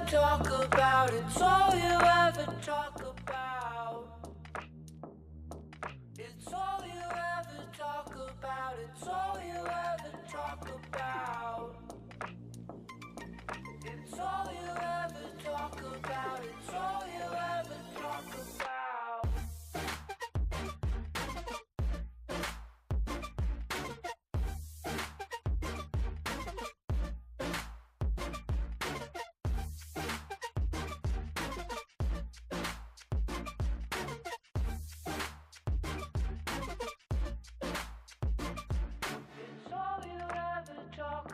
talk about. It's all you ever talk about. It's all you ever talk about. It's all you ever talk about. It's all you ever talk about. It's all you ever talk about. It's all you ever talk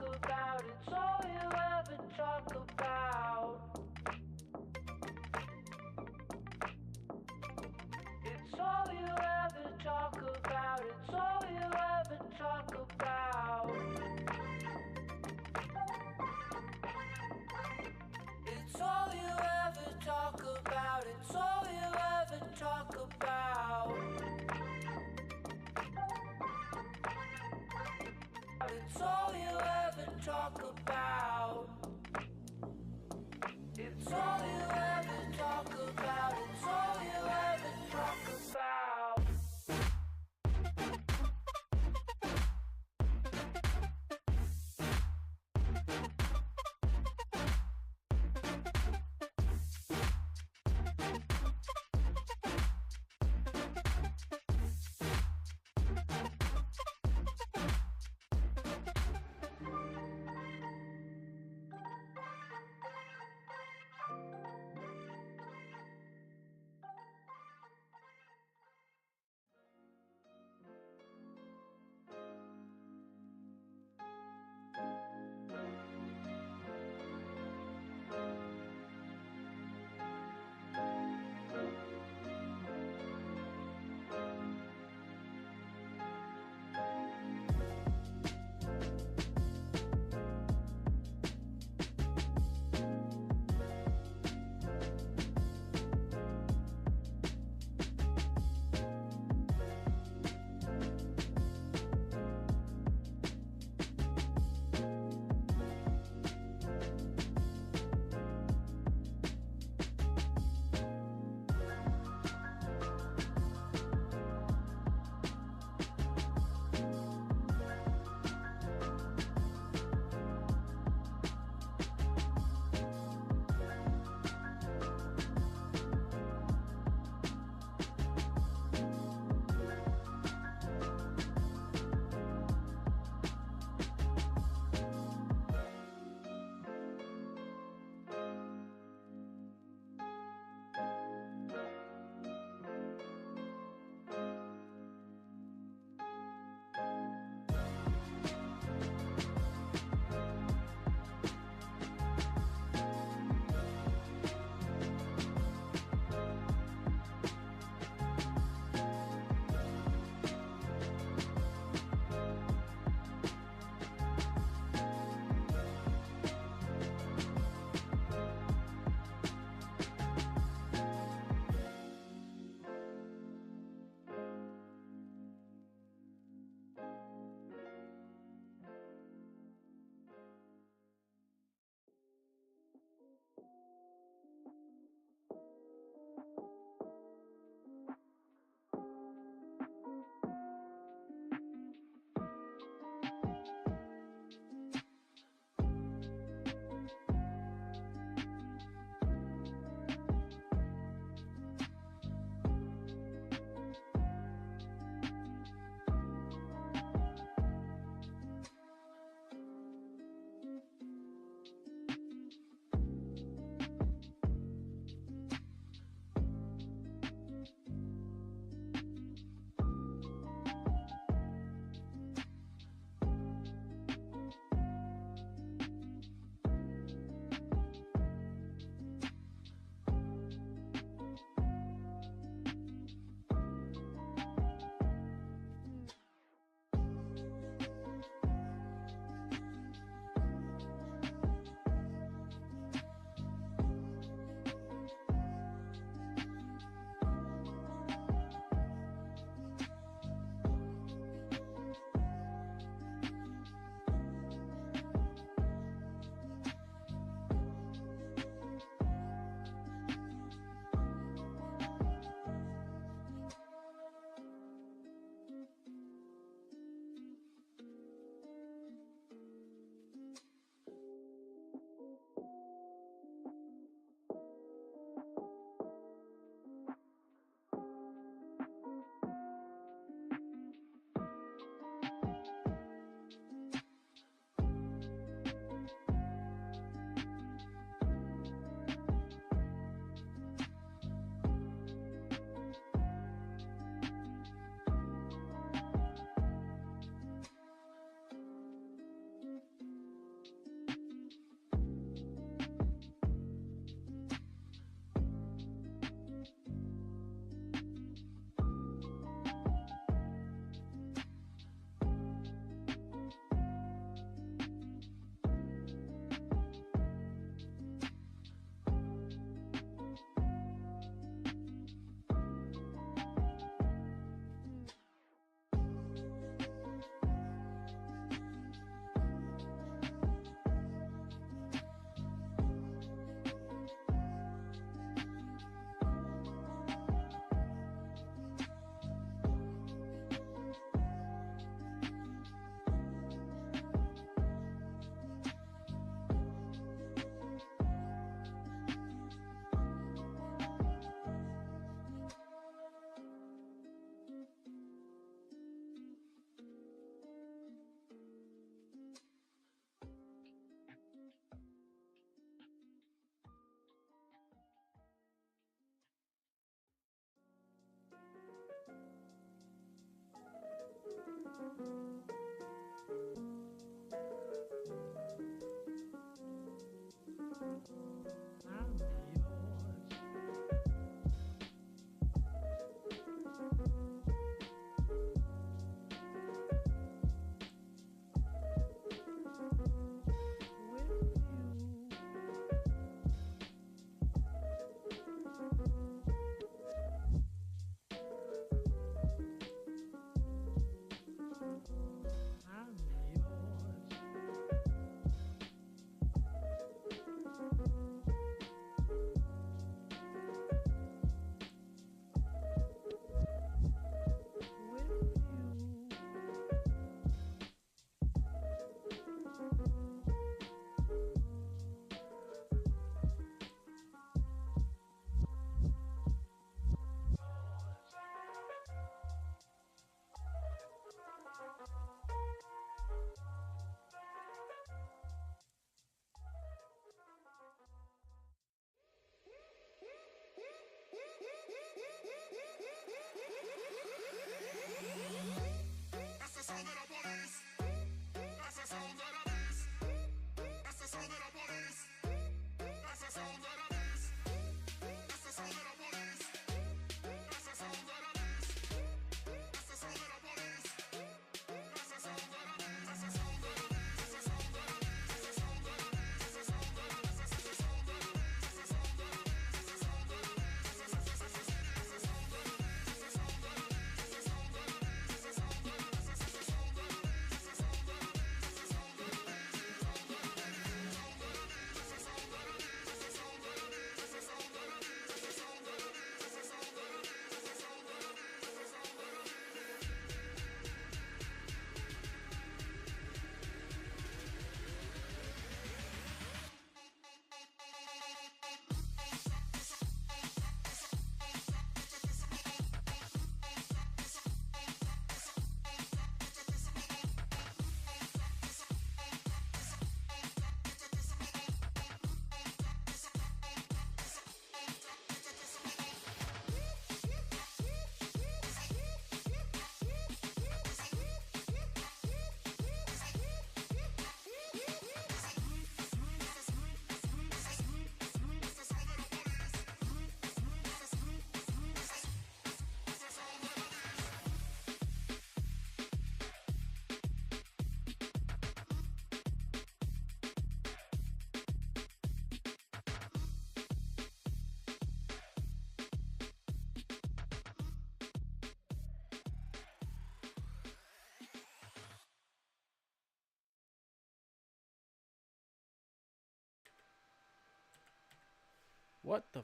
What the...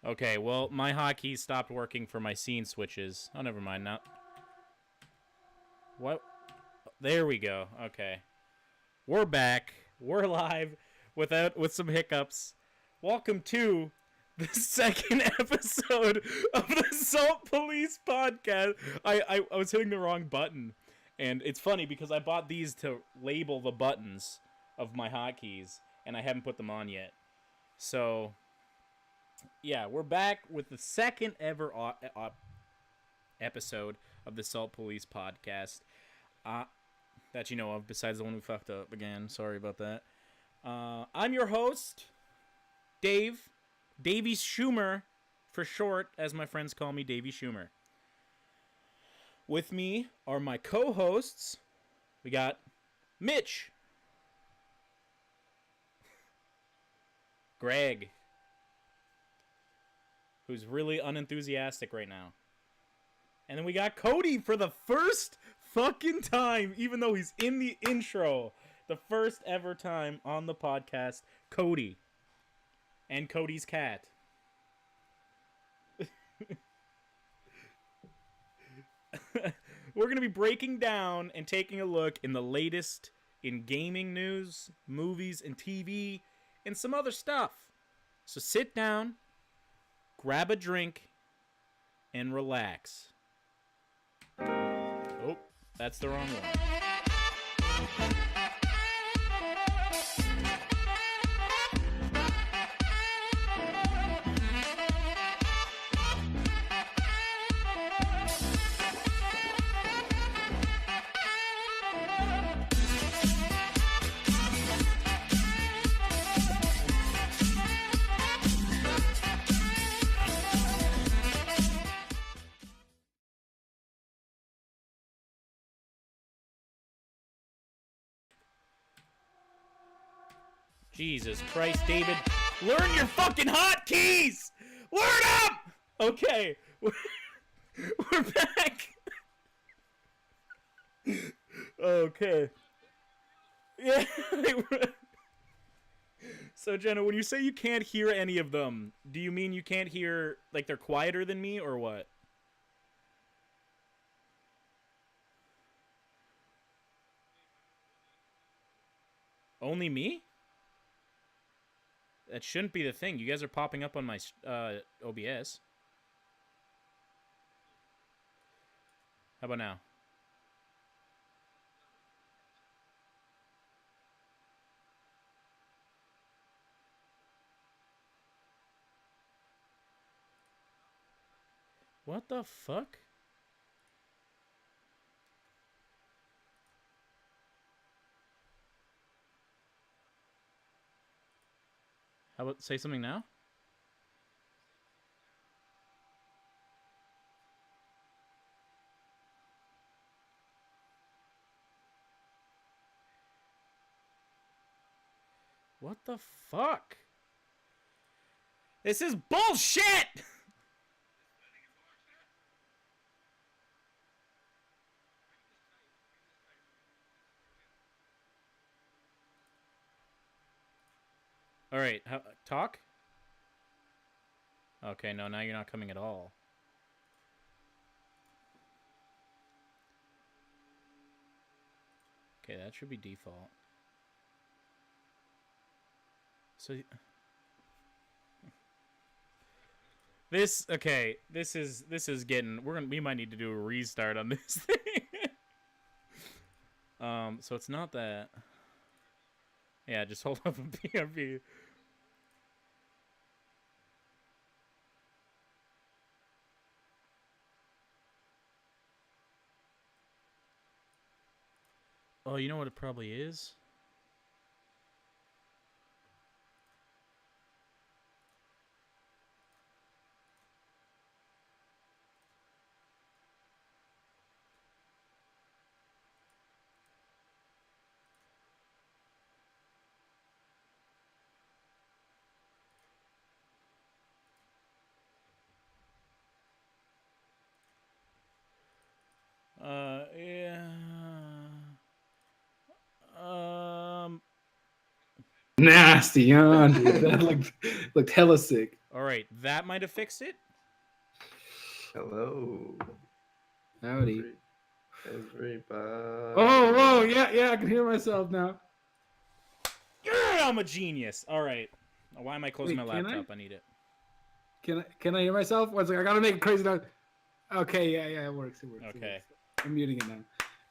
Okay, well, my hotkey stopped working for my scene switches. Oh, never mind now. What? There we go. Okay. We're back. We're live with some hiccups. Welcome to the second episode of the Salt Police Podcast. I was hitting the wrong button. And it's funny because I bought these to label the buttons of my hotkeys, and I haven't put them on yet. So, yeah, we're back with the second ever episode of the Salt Police Podcast. That you know of, besides the one we fucked up again. Sorry about that. I'm your host, Dave. Davey Schumer, for short, as my friends call me, Davey Schumer. With me are my co-hosts. We got Mitch. Greg, who's really unenthusiastic right now. And then we got Cody for the first fucking time, even though he's in the intro. The first ever time on the podcast, Cody. And Cody's cat. We're going to be breaking down and taking a look in the latest in gaming news, movies, and TV, and some other stuff. So sit down, grab a drink, and relax. Oh, that's the wrong one. Jesus Christ, David. Learn your fucking hotkeys! Learn them! Okay. We're back. Okay. Yeah. So, Jenna, when you say you can't hear any of them, do you mean you can't hear, like, they're quieter than me, or what? Only me? That shouldn't be the thing. You guys are popping up on my OBS. How about now? What the fuck? How about say something now? What the fuck? This is bullshit! Alright, talk? Okay, no, now you're not coming at all. Okay, that should be default. So... This is getting... We might need to do a restart on this thing. So it's not that... Yeah, just hold up a BRB. Oh, you know what it probably is? Yeah. nasty, huh, dude? That looked hella sick. All right, that might have fixed it. Hello. Howdy. Everybody. Oh, yeah, I can hear myself now. Yeah, I'm a genius. All right. Why am I closing Wait, my can I? laptop? I need it. Can I hear myself? One second, I gotta make a crazy noise. Okay, yeah, it works. Okay. I'm muting it now.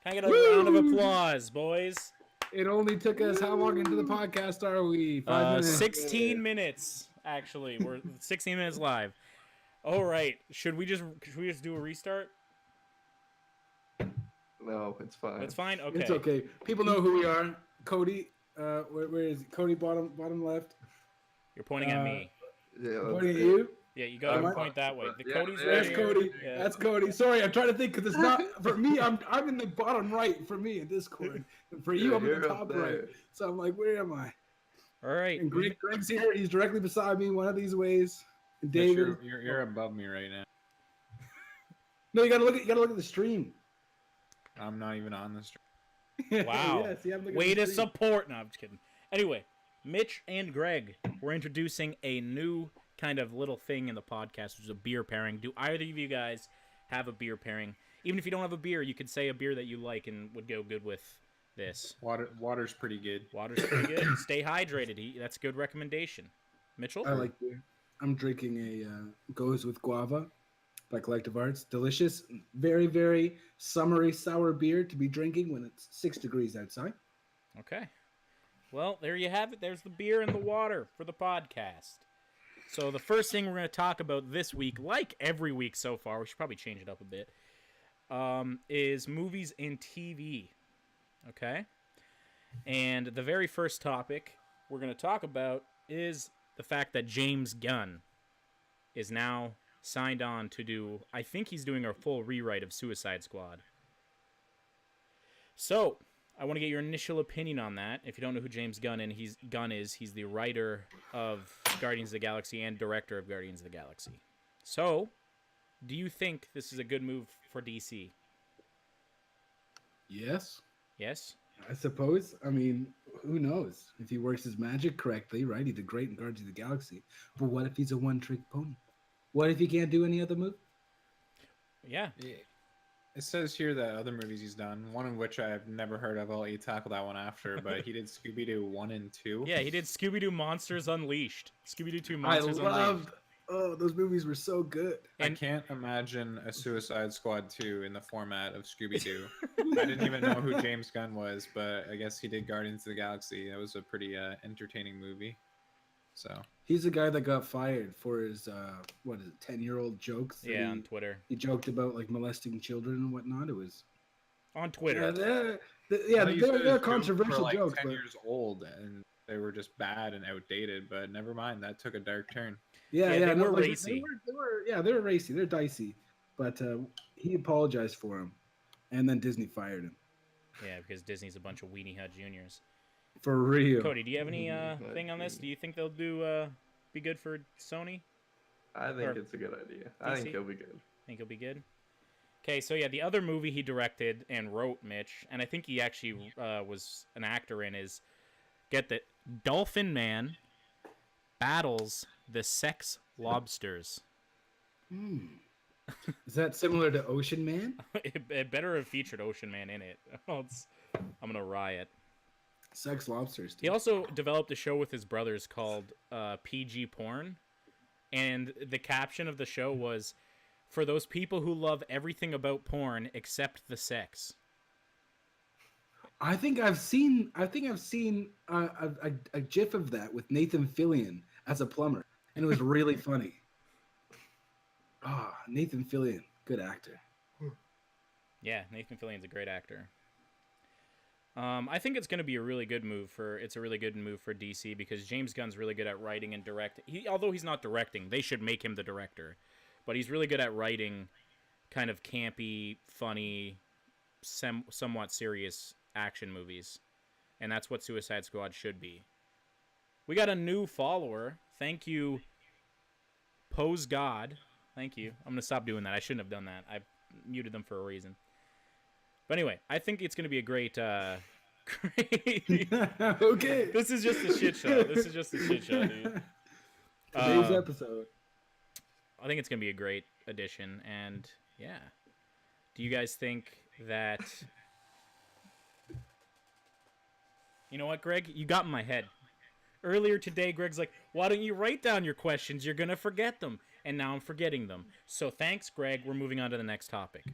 Can I get a round of applause, boys? It only took us how long into the podcast are we? 5 minutes. 16 minutes. Actually, we're 16 minutes live. All right. Should we just do a restart? No, it's fine. That's fine. Okay. It's okay. People know who we are. Cody, where is he? Cody, bottom left. You're pointing at me. Yeah, Pointing at you. Yeah, you gotta I'm- point that way. The Yeah, Cody's there right That's you here. Cody. Yeah. That's Cody. Sorry, I'm trying to think because it's not for me. I'm in the bottom right for me in Discord, and for you, Yeah, I'm in you're the up top there. right. So I'm like, where am I? All right. And Greg's here. He's directly beside me. One of these ways. And Mitch, David. you're above me right now. No, you gotta look at the stream. I'm not even on the stream. Wow. Yeah, see, I'm looking at Way the to stream. support. No, I'm just kidding. Anyway, Mitch and Greg, we're introducing a new kind of little thing in the podcast, which is a beer pairing. Do either of you guys have a beer pairing? Even if you don't have a beer, you could say a beer that you like and would go good with this. Water's pretty good. Water's pretty good. Stay hydrated. That's a good recommendation. Mitchell? I like beer. I'm drinking a Goes with Guava by Collective Arts. Delicious, very, very summery sour beer to be drinking when it's 6 degrees outside. Okay. Well, there you have it. There's the beer and the water for the podcast. So the first thing we're going to talk about this week, like every week so far, we should probably change it up a bit, is movies and TV. Okay? And the very first topic we're going to talk about is the fact that James Gunn is now signed on to do, I think he's doing a full rewrite of Suicide Squad. So, I want to get your initial opinion on that. If you don't know who James Gunn is, he's the writer of Guardians of the Galaxy and director of Guardians of the Galaxy. So, do you think this is a good move for DC? Yes, Yes? I suppose. I mean, who knows? If he works his magic correctly, right? He did great in Guardians of the Galaxy. But what if he's a one-trick pony? What if he can't do any other move? Yeah. It says here that other movies he's done, one of which I've never heard of. I'll let you tackle that one after, but he did Scooby-Doo 1 and 2. Yeah, he did Scooby-Doo Monsters Unleashed. Scooby-Doo 2 I Monsters Unleashed. loved. Oh, those movies were so good. I And- can't imagine a Suicide Squad 2 in the format of Scooby-Doo. I didn't even know who James Gunn was, but I guess he did Guardians of the Galaxy. That was a pretty entertaining movie. So He's the guy that got fired for his 10-year-old jokes. that Yeah, he, on Twitter. he joked about like molesting children and whatnot. It was On Twitter. yeah, I thought you said his they're jokes controversial were like jokes, 10 but years old, and they were just bad and outdated. But never mind, that took a dark turn. yeah, Yeah, they no, were like, racy. They were racy. They're dicey, but he apologized for him, and then Disney fired him Yeah, because Disney's a bunch of weenie hut juniors. for real. Cody, do you have any thing on this? Do you think they'll do be good for Sony? I think Or it's a good idea. I DC? think he'll be good. Think he'll be good? Okay, so yeah, the other movie he directed and wrote, Mitch, and I think he actually was an actor in, is, get that, Dolphin Man battles the sex lobsters. Is that similar to Ocean Man? It better have featured Ocean Man in it. I'm gonna riot. Sex lobsters. He Dude. also developed a show with his brothers called PG Porn, and the caption of the show was, "For those people who love everything about porn except the sex." I think I've seen a GIF of that with Nathan Fillion as a plumber, and it was really funny. Nathan Fillion, good actor. Yeah, Nathan Fillion's a great actor. I think it's going to be a really good move for DC, because James Gunn's really good at writing and directing. Although he's not directing, they should make him the director. But he's really good at writing kind of campy, funny, somewhat serious action movies. And that's what Suicide Squad should be. We got a new follower. Thank you, Pose God. Thank you. I'm going to stop doing that. I shouldn't have done that. I muted them for a reason. But anyway, I think it's going to be a great Great. Okay. This is just a shit show. This is just a shit show, dude. Today's Uh, episode. I think it's gonna be a great addition, and yeah. Do you guys think that? You know what, Greg? You got in my head. Earlier today, Greg's like, "Why don't you write down your questions? You're gonna forget them," and now I'm forgetting them. So thanks, Greg. We're moving on to the next topic.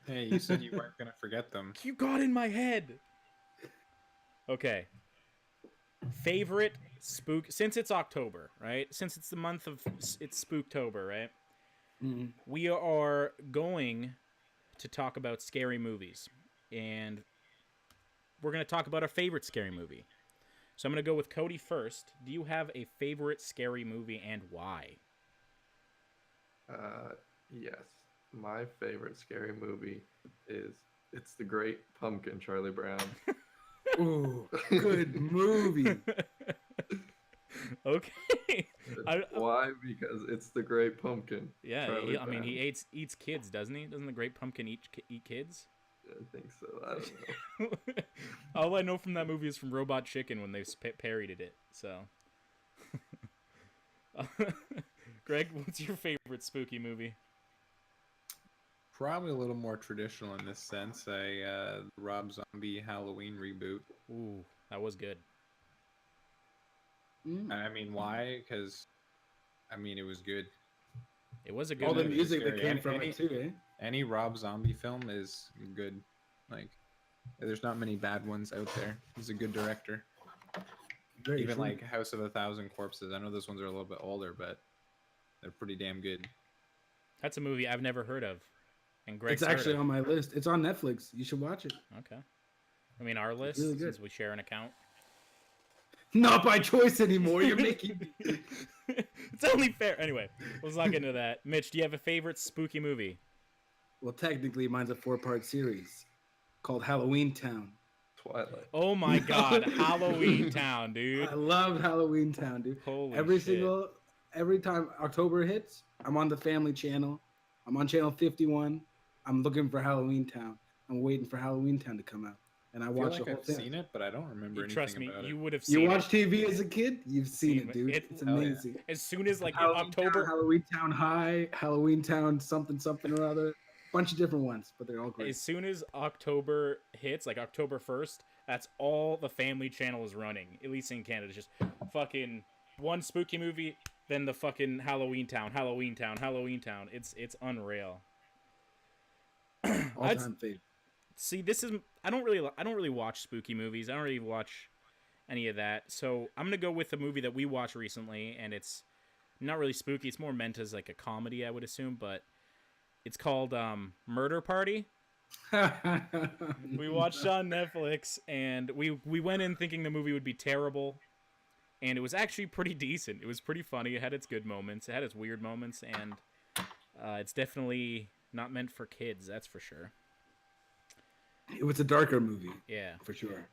Hey, you said you weren't gonna forget them. You got in my head. Okay. Favorite spook since it's October, right? Since it's the month of it's Spooktober, right? Mhm. We are going to talk about scary movies, and we're going to talk about our favorite scary movie. So I'm going to go with Cody first. Do you have a favorite scary movie and why? Yes. My favorite scary movie is It's the Great Pumpkin, Charlie Brown. Ooh, good movie. Okay. Why? Because it's the Great Pumpkin. Yeah, Charlie I mean, Brown. he eats kids, doesn't he? Doesn't the Great Pumpkin eat kids? I think so. I don't know. All I know from that movie is from Robot Chicken when they parodied it. So, Greg, what's your favorite spooky movie? Probably a little more traditional in this sense. The Rob Zombie Halloween reboot. Ooh, that was good. Mm. I mean, why? Because, I mean, it was good. It was a good All the movie. music that Scary. came from it too, eh? Any Rob Zombie film is good. Like, there's not many bad ones out there. He's a good director. Very Even true. like House of a Thousand Corpses. I know those ones are a little bit older, but they're pretty damn good. That's a movie I've never heard of. And Greg's it's actually heard on my list. It's on Netflix. You should watch it. of. Okay. I mean, our list, really good. since we share an account. Not by choice anymore. You're making me. It's only fair. Anyway, let's not get into that. Mitch, do you have a favorite spooky movie? Well, technically, mine's a 4-part series called Halloween Town. Twilight. Oh my god, Halloween Town, dude. I love Halloween Town, dude. Holy Every time October hits, I'm on the Family Channel. I'm on channel 51. I'm looking for Halloween Town. I'm waiting for Halloween Town to come out, and I I feel watch like the whole I've thing. seen it, but I don't remember anything Trust me, about you it. would have seen You watch it. TV as a kid? You've seen it, dude. It's hell yeah. amazing. As soon as like Halloween October, Town, Halloween Town High, Halloween Town something or other. Bunch of different ones, but they're all great. as soon as October hits, like October 1st, that's all the Family Channel is running. At least in Canada, it's just fucking one spooky movie, then the fucking Halloween Town. It's unreal. All time favorite. See, this is I don't really watch spooky movies. I don't really watch any of that. So I'm gonna go with a movie that we watched recently, and it's not really spooky. It's more meant as like a comedy, I would assume, but it's called Murder Party. We watched it on Netflix, and we went in thinking the movie would be terrible, and it was actually pretty decent. It was pretty funny. It had its good moments. It had its weird moments, and it's definitely not meant for kids. That's for sure. It was a darker movie, Yeah. for sure.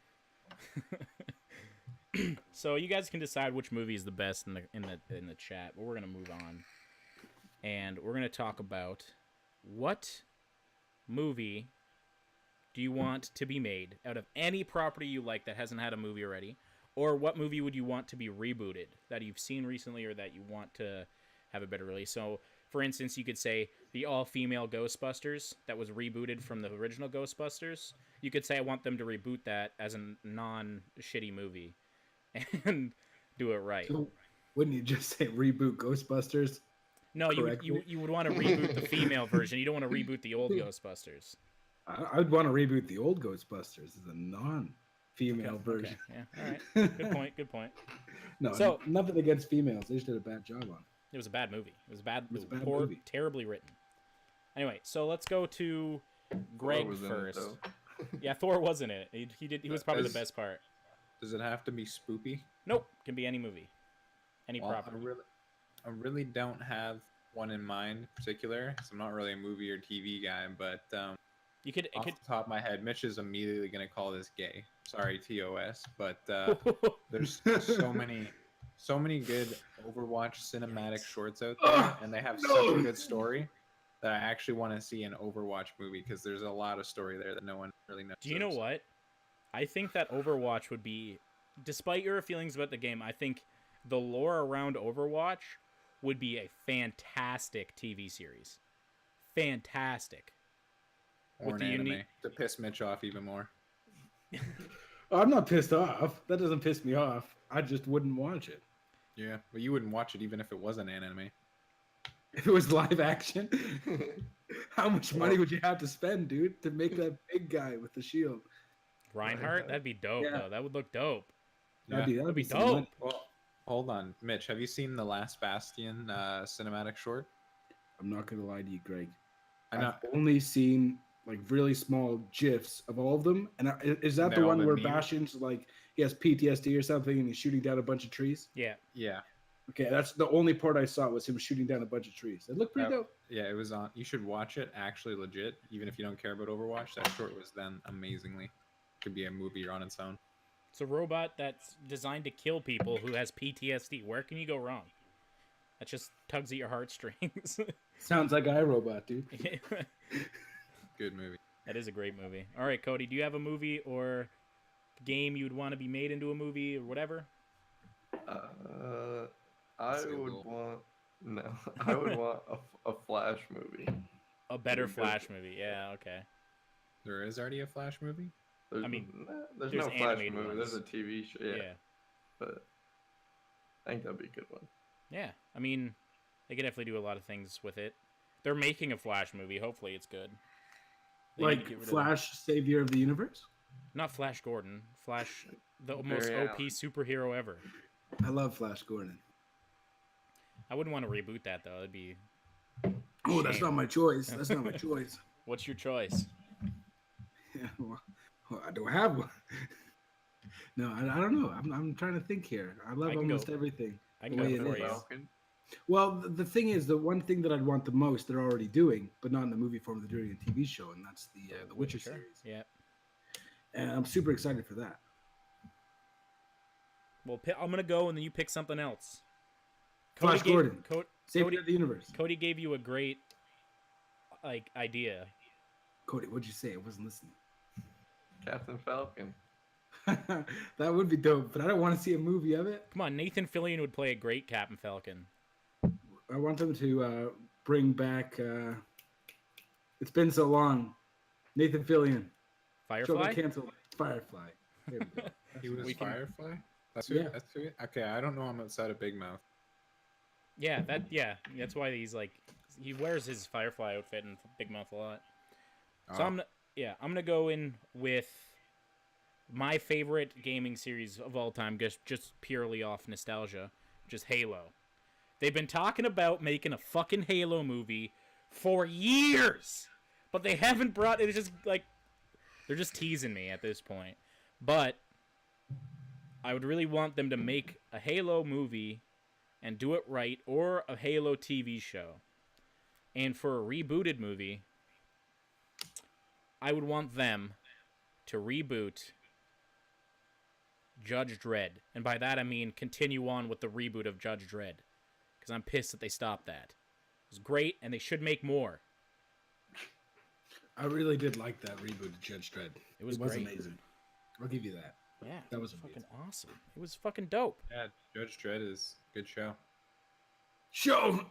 So you guys can decide which movie is the best in the chat. But we're gonna move on, and we're gonna talk about what movie do you want to be made out of any property you like that hasn't had a movie already, or what movie would you want to be rebooted that you've seen recently or that you want to have a better release. So, for instance, you could say the all-female Ghostbusters that was rebooted from the original Ghostbusters. You could say I want them to reboot that as a non-shitty movie and do it right. So, wouldn't you just say reboot Ghostbusters? No, you would want to reboot the female version. You don't want to reboot the old Ghostbusters. I would want to reboot the old Ghostbusters as a non-female version. Okay. Yeah. All right. Good point. No, So- nothing against females. They just did a bad job on it. It was a bad movie. It was bad. It was a bad poor, movie. terribly written. Anyway, so let's go to Greg was in it, first. though. Yeah, Thor wasn't it. He was probably the As- best part. Does it have to be spoopy? Nope, can be any movie, any Well, property. I really don't have one in mind in particular, 'cause I'm not really a movie or TV guy, but You could. off the top of my head, Mitch is immediately going to call this gay. Sorry, TOS, but there's so many good Overwatch cinematic shorts out there, and they have such a good story that I actually want to see an Overwatch movie because there's a lot of story there that no one really knows. Do you know what? I think that Overwatch would be, despite your feelings about the game, I think the lore around Overwatch would be a fantastic TV series. Fantastic. Or With an the anime unique- to piss Mitch off even more. Oh, I'm not pissed off. That doesn't piss me off. I just wouldn't watch it. Yeah, but you wouldn't watch it even if it was an anime. If it was live action, how much money would you have to spend, dude, to make that big guy with the shield? Reinhardt? That'd be dope, Yeah. though. That would look dope. That'd Yeah. be That'd be some money. dope. Well, hold on, Mitch. Have you seen the Last Bastion cinematic short? I'm not gonna lie to you, Greg. I know. I've only seen like really small gifs of all of them. And is that They're the all one the where memes? Bastion's like he has PTSD or something and he's shooting down a bunch of trees? Yeah. Yeah, Okay, that's the only part I saw was him shooting down a bunch of trees. It looked pretty Oh. dope. yeah. It was on. You should watch it. Actually, legit. Even if you don't care about Overwatch, that short was done amazingly. Could be a movie on its own. It's a robot that's designed to kill people who has PTSD. Where can you go wrong? That just tugs at your heartstrings. Sounds like iRobot, dude. Good movie. That is a great movie. All right, Cody, do you have a movie or game you'd want to be made into a movie or whatever? I Say a would little. want I would want a Flash movie. A better Because- Flash movie. Yeah, okay. There is already a Flash movie. There's, I mean, there's there's no Flash animated movie. There's a ones. TV show. Yeah. Yeah, but I think that'd be a good one. Yeah. I mean, they could definitely do a lot of things with it. They're making a Flash movie. Hopefully it's good. They need to Like get rid of Flash, savior of the universe. not Flash Gordon. Flash, the Barry most OP Allen. superhero ever. I love Flash Gordon. I wouldn't want to reboot that, though. It'd be... Oh, that's Shame. not my choice. That's not my choice. What's your choice? Yeah, well, I don't have one. No, I don't know. I'm trying to think here. I love I can almost go- everything. I can The go way it for is. you. Falcon. Well, the thing is, the one thing that I'd want the most, they're already doing, but not in the movie form. They're doing a TV show, and that's the Witcher Sure. series. Yeah. And I'm super excited for that. Well, I'm going to go, and then you pick something else. Flash Gordon. Savior Cody, of the universe. Cody gave you a great idea. Cody, what'd you say? I wasn't listening. Captain Falcon. That would be dope, but I don't want to see a movie of it. Come on, Nathan Fillion would play a great Captain Falcon. I want them to bring back. It's been so long. Nathan Fillion. Show Firefly? canceled. Firefly. There we go. He was We can- Firefly. That's who. Yeah. That's who. Okay, I don't know him outside of Big Mouth. Yeah, that's why he's like he wears his Firefly outfit in Big Mouth a lot. So Oh. I'm gonna go in with my favorite gaming series of all time, just purely off nostalgia, which is Halo. They've been talking about making a fucking Halo movie for years, but they haven't brought it. It's just like they're just teasing me at this point. But I would really want them to make a Halo movie and do it right, or a Halo TV show. And for a rebooted movie, I would want them to reboot Judge Dredd. And by that I mean continue on with the reboot of Judge Dredd. Because I'm pissed that they stopped that. It was great, and they should make more. I really did like that reboot of Judge Dredd. It was It was great. amazing. I'll give you that. Yeah, That was fucking amazing. awesome. It was fucking dope. Yeah, Judge Dredd is a good show. Show.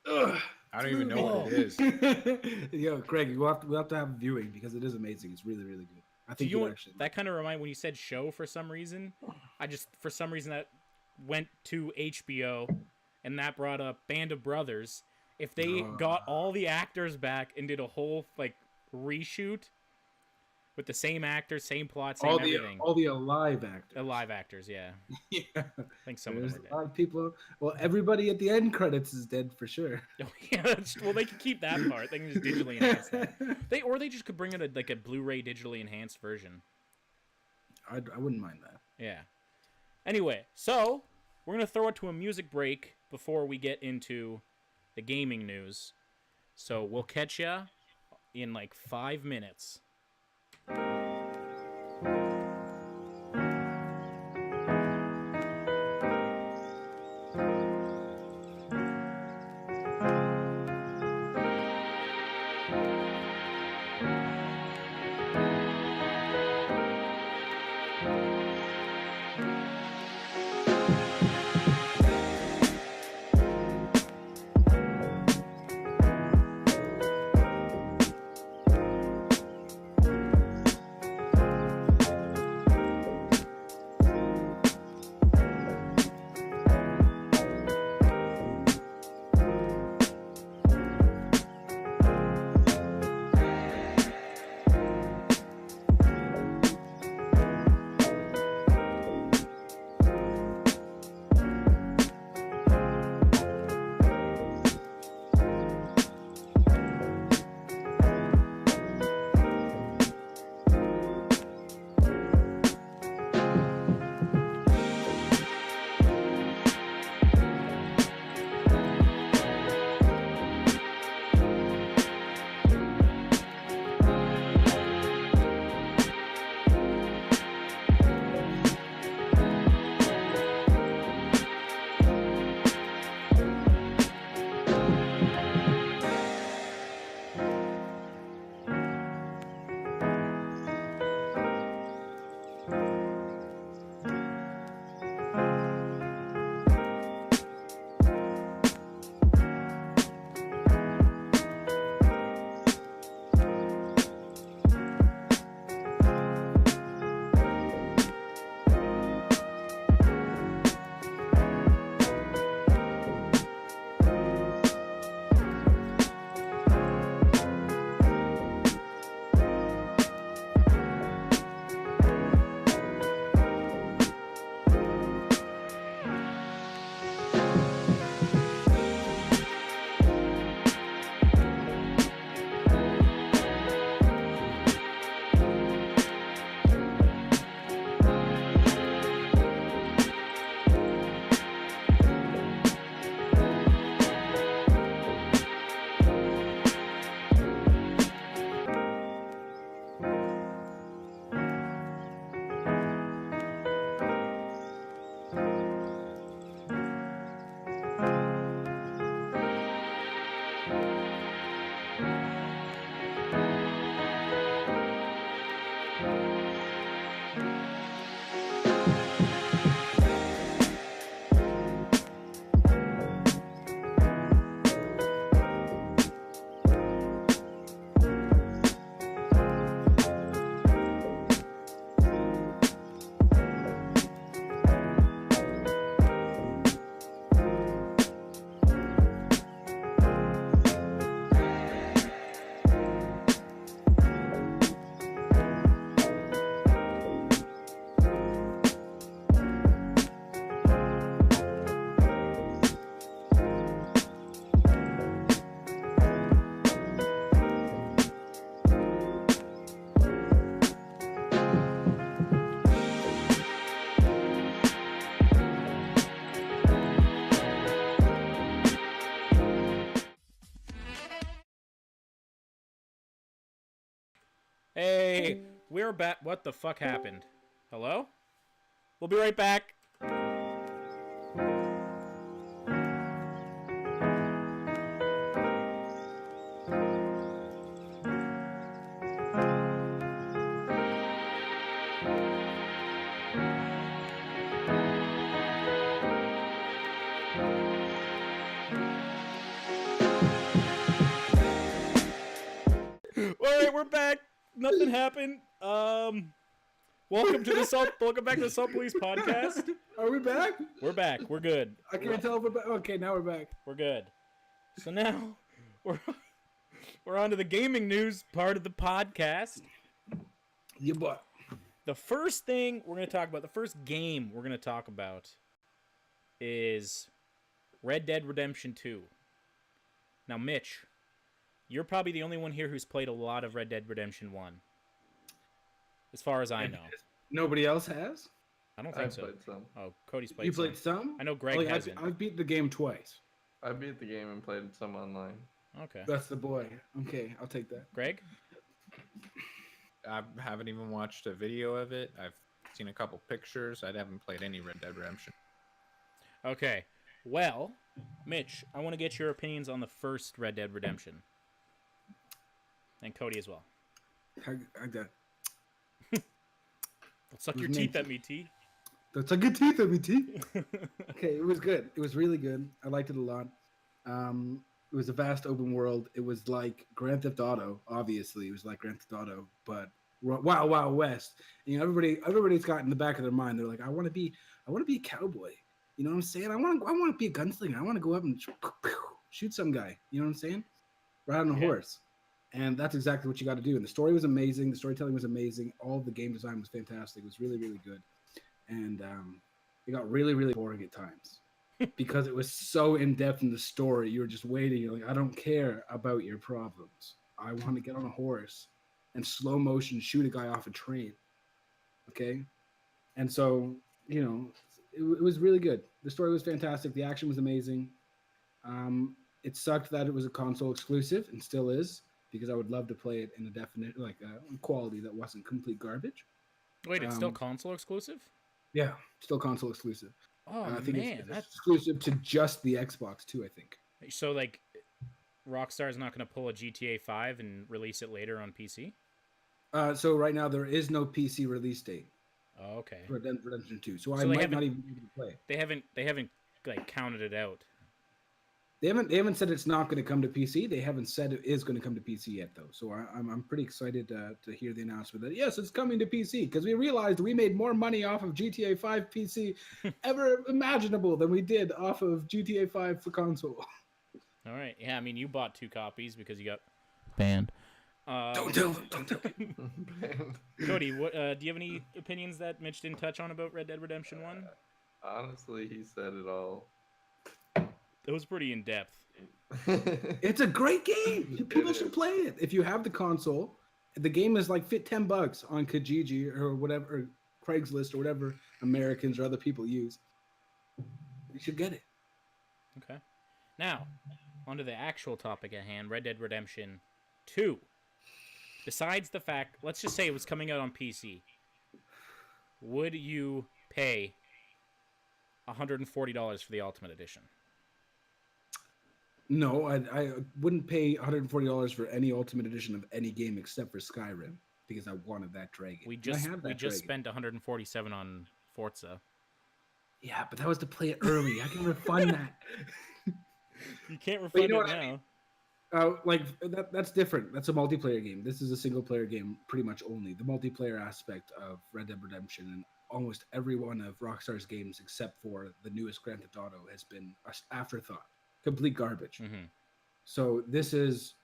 Ugh. I don't even know what it is. Yo, Craig, we'll have to have viewing because it is amazing. It's really, really good. I Do think you you want, actually. that kind of remind when you said show for some reason? For some reason that went to HBO, and that brought up Band of Brothers. If they got all the actors back and did a whole like reshoot with the same actors, same plot, same everything. all the alive actors. The live actors, yeah. Yeah. I think some of There's them a are lot of people. Well, everybody at the end credits is dead for sure. dead. Yeah, well, they can keep that part. They can just digitally enhance that. They just could bring in a Blu-ray digitally enhanced version. I wouldn't mind that. Yeah. Anyway, so we're gonna throw it to a music break before we get into the gaming news. So we'll catch ya in like 5 minutes. Hey, we're back. What the fuck happened? Hello? We'll be right back. Alright, we're back. Nothing happened. Welcome to the welcome back to the SaltPolice Podcast. Are we back? We're back. We're good. I can't tell if we're back. Okay, now we're back. We're good. So now we're on to the gaming news part of the podcast. Yeah, boy. The first thing we're going to talk about, the first game we're going to talk about is Red Dead Redemption 2. Now, Mitch, you're probably the only one here who's played a lot of Red Dead Redemption 1. As far as I know. Nobody else has? I don't think I've so. played some. Oh, Cody's played You played some? I know Greg Like, hasn't. I've beat the game twice. I beat the game and played some online. Okay. That's the boy. Okay, I'll take that. Greg? I haven't even watched a video of it. I've seen a couple pictures. I haven't played any Red Dead Redemption. Okay. Well, Mitch, I want to get your opinions on the first Red Dead Redemption. And Cody as well. I got. Don't suck your teeth at me, T. That's a good teeth at me, T. Okay, it was good. It was really good. I liked it a lot. It was a vast open world. It was like Grand Theft Auto. Obviously, it was like Grand Theft Auto, but Wild Wild West. You know, everybody's got in the back of their mind. They're like, I want to be a cowboy. You know what I'm saying? I want to be a gunslinger. I want to go up and shoot some guy. You know what I'm saying? Ride on a horse. And that's exactly what you got to do. And the story was amazing. The storytelling was amazing. All of the game design was fantastic. It was really, really good. And it got really, really boring at times because it was so in depth in the story. You were just waiting. You're like, I don't care about your problems. I want to get on a horse and slow motion shoot a guy off a train. Okay. And so, you know, it was really good. The story was fantastic. The action was amazing. It sucked that it was a console exclusive and still is, because I would love to play it in a definite, quality that wasn't complete garbage. Wait, it's still console exclusive? Yeah, still console exclusive. Oh, I think man. it's That's... exclusive to just the Xbox too, I think. So, like, Rockstar's not going to pull a GTA 5 and release it later on PC? So right now there is no PC release date. Oh, okay. For Red Dead Redemption 2. So I they might not even be able to play it. They haven't like counted it out. They haven't said it's not going to come to PC. They haven't said it is going to come to PC yet, though. So I'm pretty excited to hear the announcement that yes, it's coming to PC, because we realized we made more money off of GTA 5 PC ever imaginable than we did off of GTA 5 for console. All right. Yeah, I mean, you bought 2 copies because you got banned. Don't tell them. Don't tell them. Cody, what do you have any opinions that Mitch didn't touch on about Red Dead Redemption 1? Honestly, he said it all. It was pretty in depth. It's a great game. People should play it. If you have the console, the game is like $10 on Kijiji or whatever, or Craigslist or whatever Americans or other people use. You should get it. Okay. Now, onto the actual topic at hand, Red Dead Redemption 2. Besides the fact, let's just say it was coming out on PC, would you pay $140 for the Ultimate Edition? No, I wouldn't pay $140 for any Ultimate Edition of any game except for Skyrim, because I wanted that dragon. We just spent $147 on Forza. Yeah, but that was to play it early. I can refund that. You can't refund know it what I now. That's different. That's a multiplayer game. This is a single player game, pretty much only. The multiplayer aspect of Red Dead Redemption and almost every one of Rockstar's games, except for the newest Grand Theft Auto, has been an afterthought, complete garbage. Mm-hmm. So this is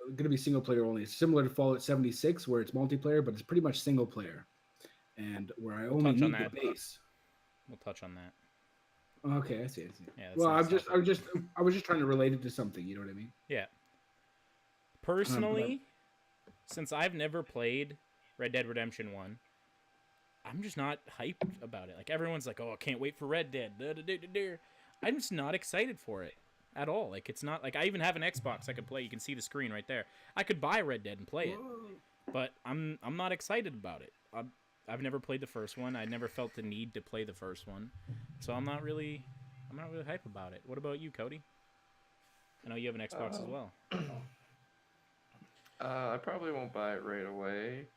going to be single player only. It's similar to Fallout 76, where it's multiplayer, but it's pretty much single player, and where I only need the base. We'll touch on that. Okay, I see. Yeah, well, I was just trying to relate it to something. You know what I mean? Yeah. Personally, since I've never played Red Dead Redemption 1, I'm just not hyped about it. Like, everyone's like, "Oh, I can't wait for Red Dead." I'm just not excited for it at all. Like, it's not like I even have an Xbox I could play. You can see the screen right there. I could buy Red Dead and play it, but I'm not excited about it. I've never played the first one. I never felt the need to play the first one, so I'm not really hype about it. What about you, Cody? I know you have an Xbox as Um, well. I probably won't buy it right away.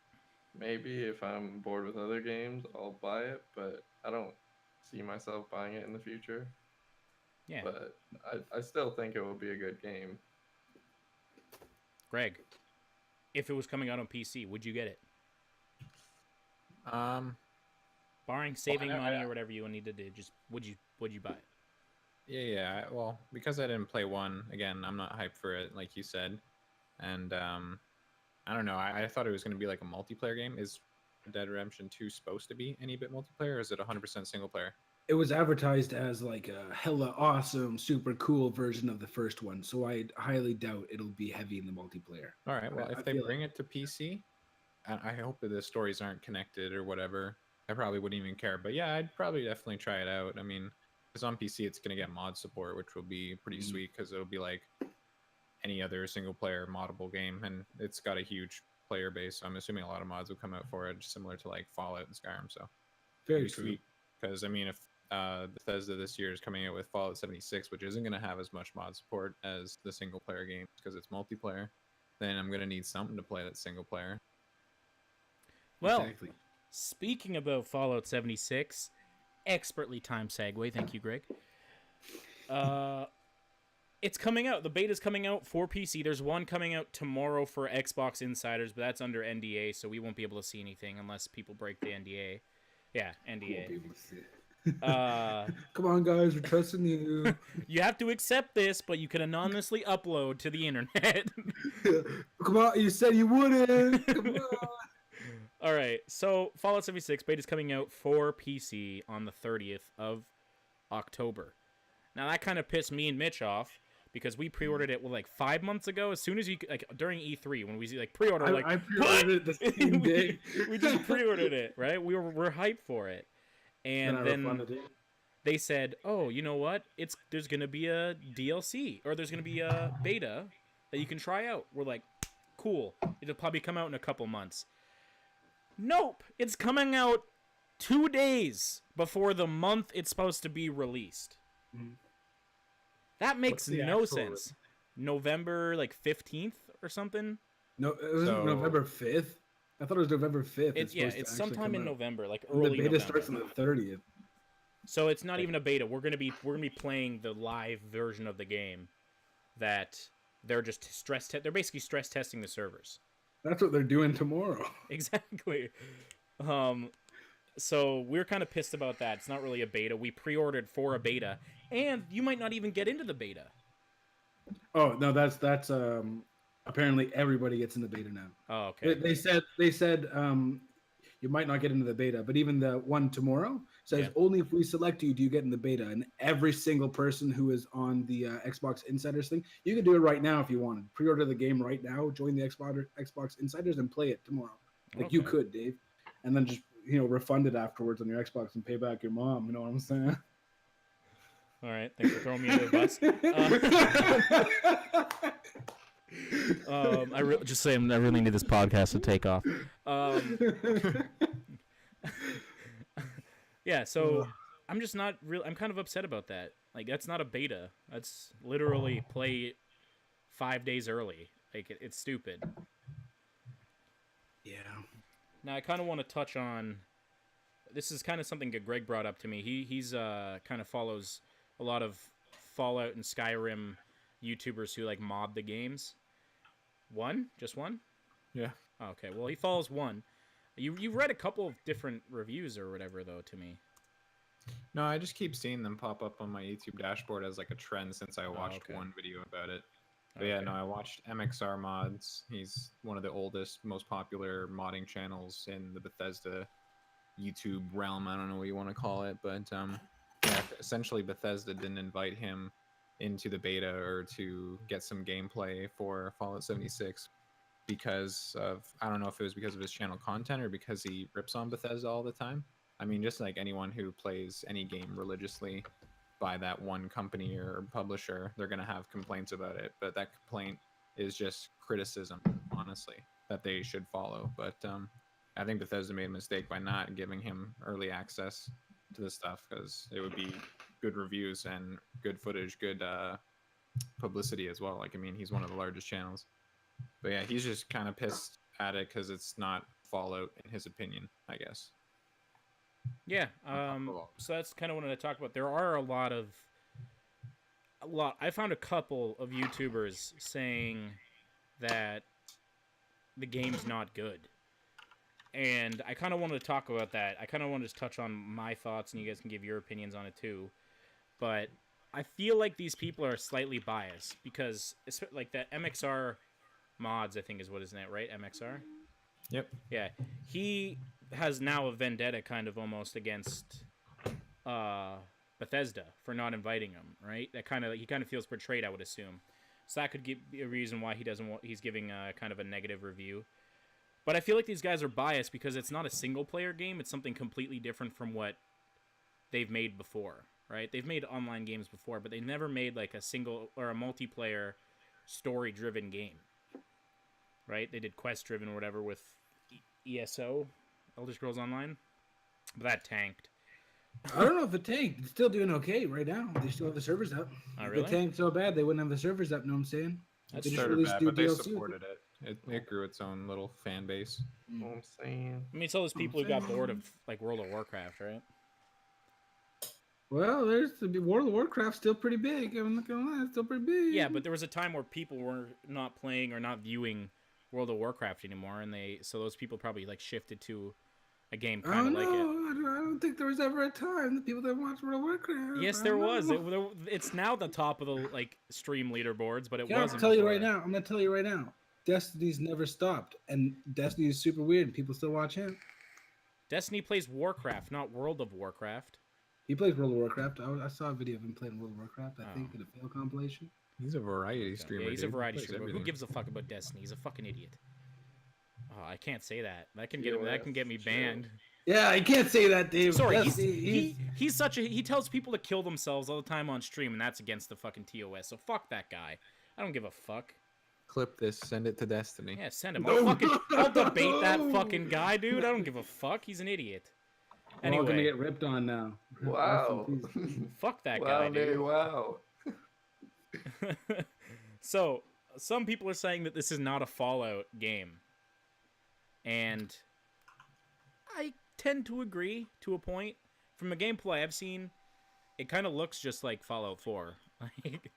Maybe if I'm bored with other games, I'll buy it, but I don't see myself buying it in the future. Yeah, But I still think it will be a good game. Greg, if it was coming out on PC, would you get it? Um, Barring well, saving money or whatever you need to do, just would you buy it? yeah. Well, because I didn't play one, again, I'm not hyped for it, like you said, and I don't know. I thought it was going to be like a multiplayer game. Is Red Dead Redemption 2 supposed to be any bit multiplayer, or is it 100% single player? It was advertised as like a hella awesome, super cool version of the first one, so I highly doubt it'll be heavy in the multiplayer. All right. Well, I if they feel bring it to PC, I hope that the stories aren't connected or whatever. I probably wouldn't even care. But yeah, I'd probably definitely try it out. I mean, because on PC it's going to get mod support, which will be pretty sweet because it'll be like any other single player moddable game, and it's got a huge player base. So I'm assuming a lot of mods will come out for it, similar to like Fallout and Skyrim. So very pretty true. sweet. Because I mean, if Bethesda this year is coming out with Fallout 76, which isn't going to have as much mod support as the single player games because it's multiplayer, then I'm going to need something to play that's single player. Well, Exactly. speaking about Fallout 76, expertly timed segue. Thank you, Greg. It's coming out. The beta's coming out for PC. There's one coming out tomorrow for Xbox Insiders, but that's under NDA, so we won't be able to see anything unless people break the NDA. Yeah, Won't NDA. be able to see it. Uh, Come on, guys, we're trusting you. you have to accept this, but you can anonymously upload to the internet. Come on, you said you wouldn't. Come on. All right, so Fallout 76 beta is coming out for PC on the 30th of October. Now that kind of pissed me and Mitch off because we pre-ordered it like 5 months ago. As soon as you like during E3 when we like pre-order, I pre-ordered it the same day. we just pre-ordered it, right? We're hyped for it, and then they said, "Oh, you know what? There's gonna be a DLC or there's gonna be a beta that you can try out." We're like, "Cool. It'll probably come out in a couple months." Nope, it's coming out 2 days before the month it's supposed to be released. Mhm. That makes What's the no actual- sense. November like 15th or something. No, it was So- November 5th. I thought it was November 5th. It's supposed to sometime actually in come out. November, like And the early beta November. starts on the 30th. So it's not even a beta. We're gonna be playing the live version of the game that they're just they're basically stress testing the servers. That's what they're doing tomorrow. Exactly. So we're kind of pissed about that. It's not really a beta. We pre-ordered for a beta, and you might not even get into the beta. Oh no, that's apparently everybody gets in the beta now. Oh, okay. They said you might not get into the beta, but even the one tomorrow says Yeah. only if we select you do you get in the beta. And every single person who is on the Xbox Insiders thing, you can do it right now if you wanted. Pre-order the game right now, join the Xbox Insiders, and play it tomorrow. Like you Okay. could, Dave, and then just refund it afterwards on your Xbox and pay back your mom. You know what I'm saying? All right. Thanks for throwing me under the bus. Just saying, I really need this podcast to take off. Yeah, so I'm just not real. I'm kind of upset about that. Like, that's not a beta. That's literally play 5 days early. Like, it's stupid. Yeah. Now, I kind of want to touch on. This is kind of something that Greg brought up to me. He's kind of follows a lot of Fallout and Skyrim YouTubers who like mod the games. Just one? Yeah. Okay, well he follows one. You've read a couple of different reviews or whatever though to me. No, I just keep seeing them pop up on my YouTube dashboard as like a trend since I watched okay. one video about it. But yeah, Okay. no, I watched MXR Mods. He's one of the oldest, most popular modding channels in the Bethesda YouTube realm. I don't know what you want to call it, but yeah, essentially Bethesda didn't invite him into the beta or to get some gameplay for Fallout 76 because of, I don't know if it was because of his channel content or because he rips on Bethesda all the time. I mean, just like anyone who plays any game religiously by that one company or publisher, they're going to have complaints about it. But that complaint is just criticism, honestly. that they should follow. But I think Bethesda made a mistake by not giving him early access to this stuff, because it would be good reviews and good footage, good publicity as well. Like, I mean, he's one of the largest channels. But yeah, he's just kind of pissed at it because it's not Fallout in his opinion, I guess. Yeah. So that's kind of what I talk about. There are a lot. I found a couple of YouTubers saying that the game's not good, and I kind of wanted to talk about that. I kind of wanted to touch on my thoughts, and you guys can give your opinions on it too. But I feel like these people are slightly biased because, like, that MXR Mods, I think is what his name, right? MXR. Yep. Yeah, he has now a vendetta kind of almost against Bethesda for not inviting him, right? He kind of feels betrayed, I would assume. So that could be a reason why he's giving kind of a negative review. But I feel like these guys are biased because it's not a single player game, it's something completely different from what they've made before, right? They've made online games before, but they never made like a single or a multiplayer story driven game. Right? They did quest driven or whatever with ESO, Elder Scrolls Online. But that tanked. I don't know if it tanked. It's still doing okay right now. They still have the servers up. Oh, If really? it tanked so bad, they wouldn't have the servers up. Know what I'm saying? It They just started released bad, new but they DLC with supported it. It grew its own little fan base. You know what I'm saying? I mean, it's all those people who got bored of like World of Warcraft, right? Well, there's the World of Warcraft still pretty big. I'm not gonna lie, it's still pretty big. Yeah, but there was a time where people were not playing or not viewing World of Warcraft anymore, and so those people probably like shifted to a game I kind don't of like it. know. I don't think there was ever a time that people didn't watch World of Warcraft. Yes, I there don't was. know. It's now the top of the like stream leaderboards, but it Yeah, wasn't. I'm gonna tell you right now. Destiny's never stopped, and Destiny is super weird, and people still watch him. Destiny plays Warcraft, not World of Warcraft. He plays World of Warcraft. I saw a video of him playing World of Warcraft. I Oh. think in a fail compilation. He's a variety streamer. Yeah, he's a dude. He variety plays streamer. Who everything. gives a fuck about Destiny? He's a fucking idiot. Oh, I can't say that. That can TOS, get me chill. banned. Yeah, I can't say that, Dave. Sorry, Destiny, he tells people to kill themselves all the time on stream, and that's against the fucking TOS. So fuck that guy. I don't give a fuck. Clip this, send it to Destiny. Yeah, send him. No. I'll debate that fucking guy, dude. I don't give a fuck. He's an idiot. We're all gonna Anyway, get ripped on now. Wow. Rest in peace. fuck that wow, guy, Nate, dude. wow. So, some people are saying that this is not a Fallout game. And I tend to agree to a point. From the gameplay I've seen, it kind of looks just like Fallout 4. Like,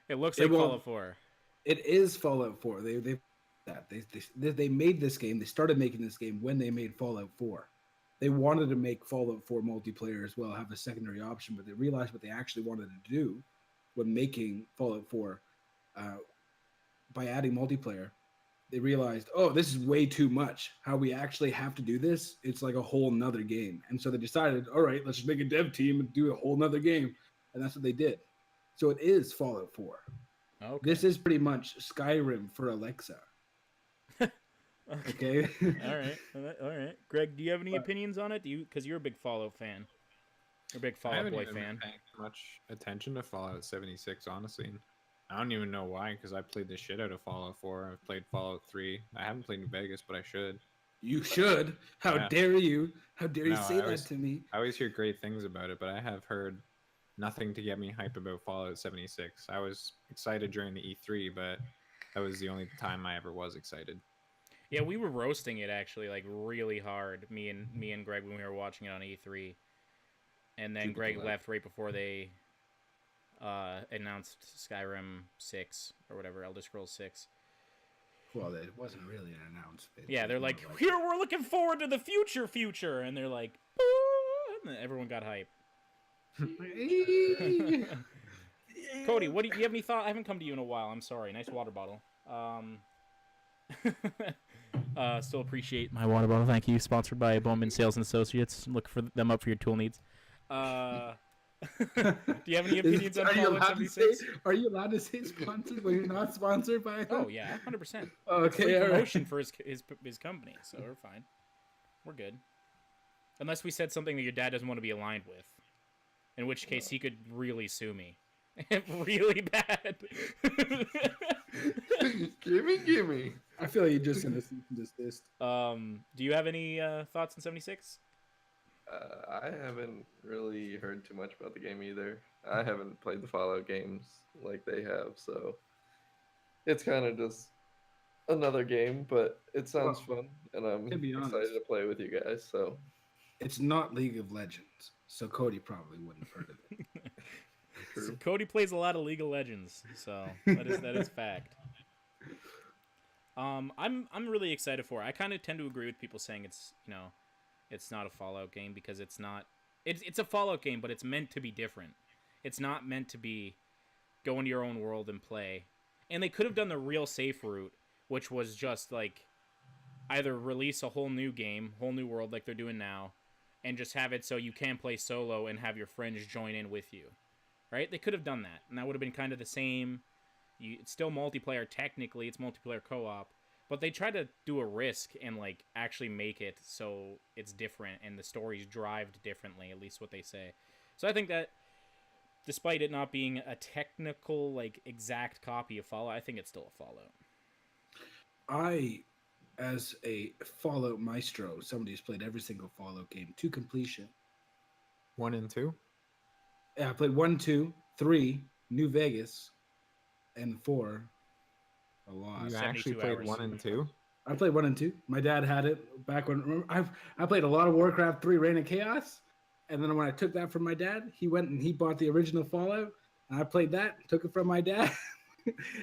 it looks like It won't- Fallout 4. It is Fallout 4. They made this game. They started making this game when they made Fallout 4. They wanted to make Fallout 4 multiplayer as well, have a secondary option, but they realized what they actually wanted to do when making Fallout 4 by adding multiplayer. They realized, oh, this is way too much. How we actually have to do this, it's like a whole nother game. And so they decided, all right, let's just make a dev team and do a whole nother game. And that's what they did. So it is Fallout 4. Okay. This is pretty much Skyrim for Alexa. Okay. All right. Greg, do you have any opinions on it? Because you're a big Fallout fan. You're a big I Fallout haven't Boy even fan. been paying much attention to Fallout 76, honestly. I don't even know why, because I played the shit out of Fallout 4. I've played Fallout 3. I haven't played New Vegas, but I should. You should. How Yeah. dare you? How dare you No, say I that always- to me? I always hear great things about it, but I have heard nothing to get me hyped about Fallout 76. I was excited during the E3, but that was the only time I ever was excited. Yeah, we were roasting it actually, like really hard. Me and Greg when we were watching it on E3, and then People Greg do that. left right before they announced Skyrim 6 or whatever, Elder Scrolls 6. Well, it wasn't really an announcement. Yeah, they're It was like, more here we're looking forward to the future, and they're like, "Boo!" And everyone got hype. Cody, what do you have any thought? I haven't come to you in a while. I'm sorry. Nice water bottle. Still appreciate my water bottle. Thank you. Sponsored by Bowman Sales and Associates. Look for them up for your tool needs. Do you have any opinions on Are you Fallout allowed to 76? say? Are you allowed to say sponsored when you're not sponsored by? Oh yeah, 100%. Okay, Free all right. promotion for his company, so we're fine. We're good. Unless we said something that your dad doesn't want to be aligned with, in which case he could really sue me Really bad. Gimme. I feel like you just in a cease and desist. Do you have any thoughts on 76? I haven't really heard too much about the game either. I haven't played the Fallout games like they have, so it's kind of just another game, but it sounds Well, fun, and I'm to be excited honest, to play with you guys. So it's not League of Legends, so Cody probably wouldn't have heard of it. So true. Cody plays a lot of League of Legends, so that is fact. I'm really excited for it. I kind of tend to agree with people saying it's not a Fallout game because it's not. It's a Fallout game, but it's meant to be different. It's not meant to be go into your own world and play. And they could have done the real safe route, which was just like either release a whole new game, whole new world like they're doing now, and just have it so you can play solo and have your friends join in with you. Right? They could have done that, and that would have been kind of the same. It's still multiplayer technically. It's multiplayer co-op, but they try to do a risk and like actually make it so it's different and the story's drived differently. At least what they say. So I think that despite it not being a technical like exact copy of Fallout, I think it's still a Fallout. I, as a Fallout maestro, somebody who's played every single Fallout game to completion. 1 and 2. Yeah, I played 1, 2, 3, New Vegas, and 4. A lot. You 72 actually played hours. 1 and 2. I played 1 and 2. My dad had it back when. Remember, I played a lot of Warcraft 3, Reign of Chaos, and then when I took that from my dad, he went and he bought the original Fallout, and I played that, took it from my dad.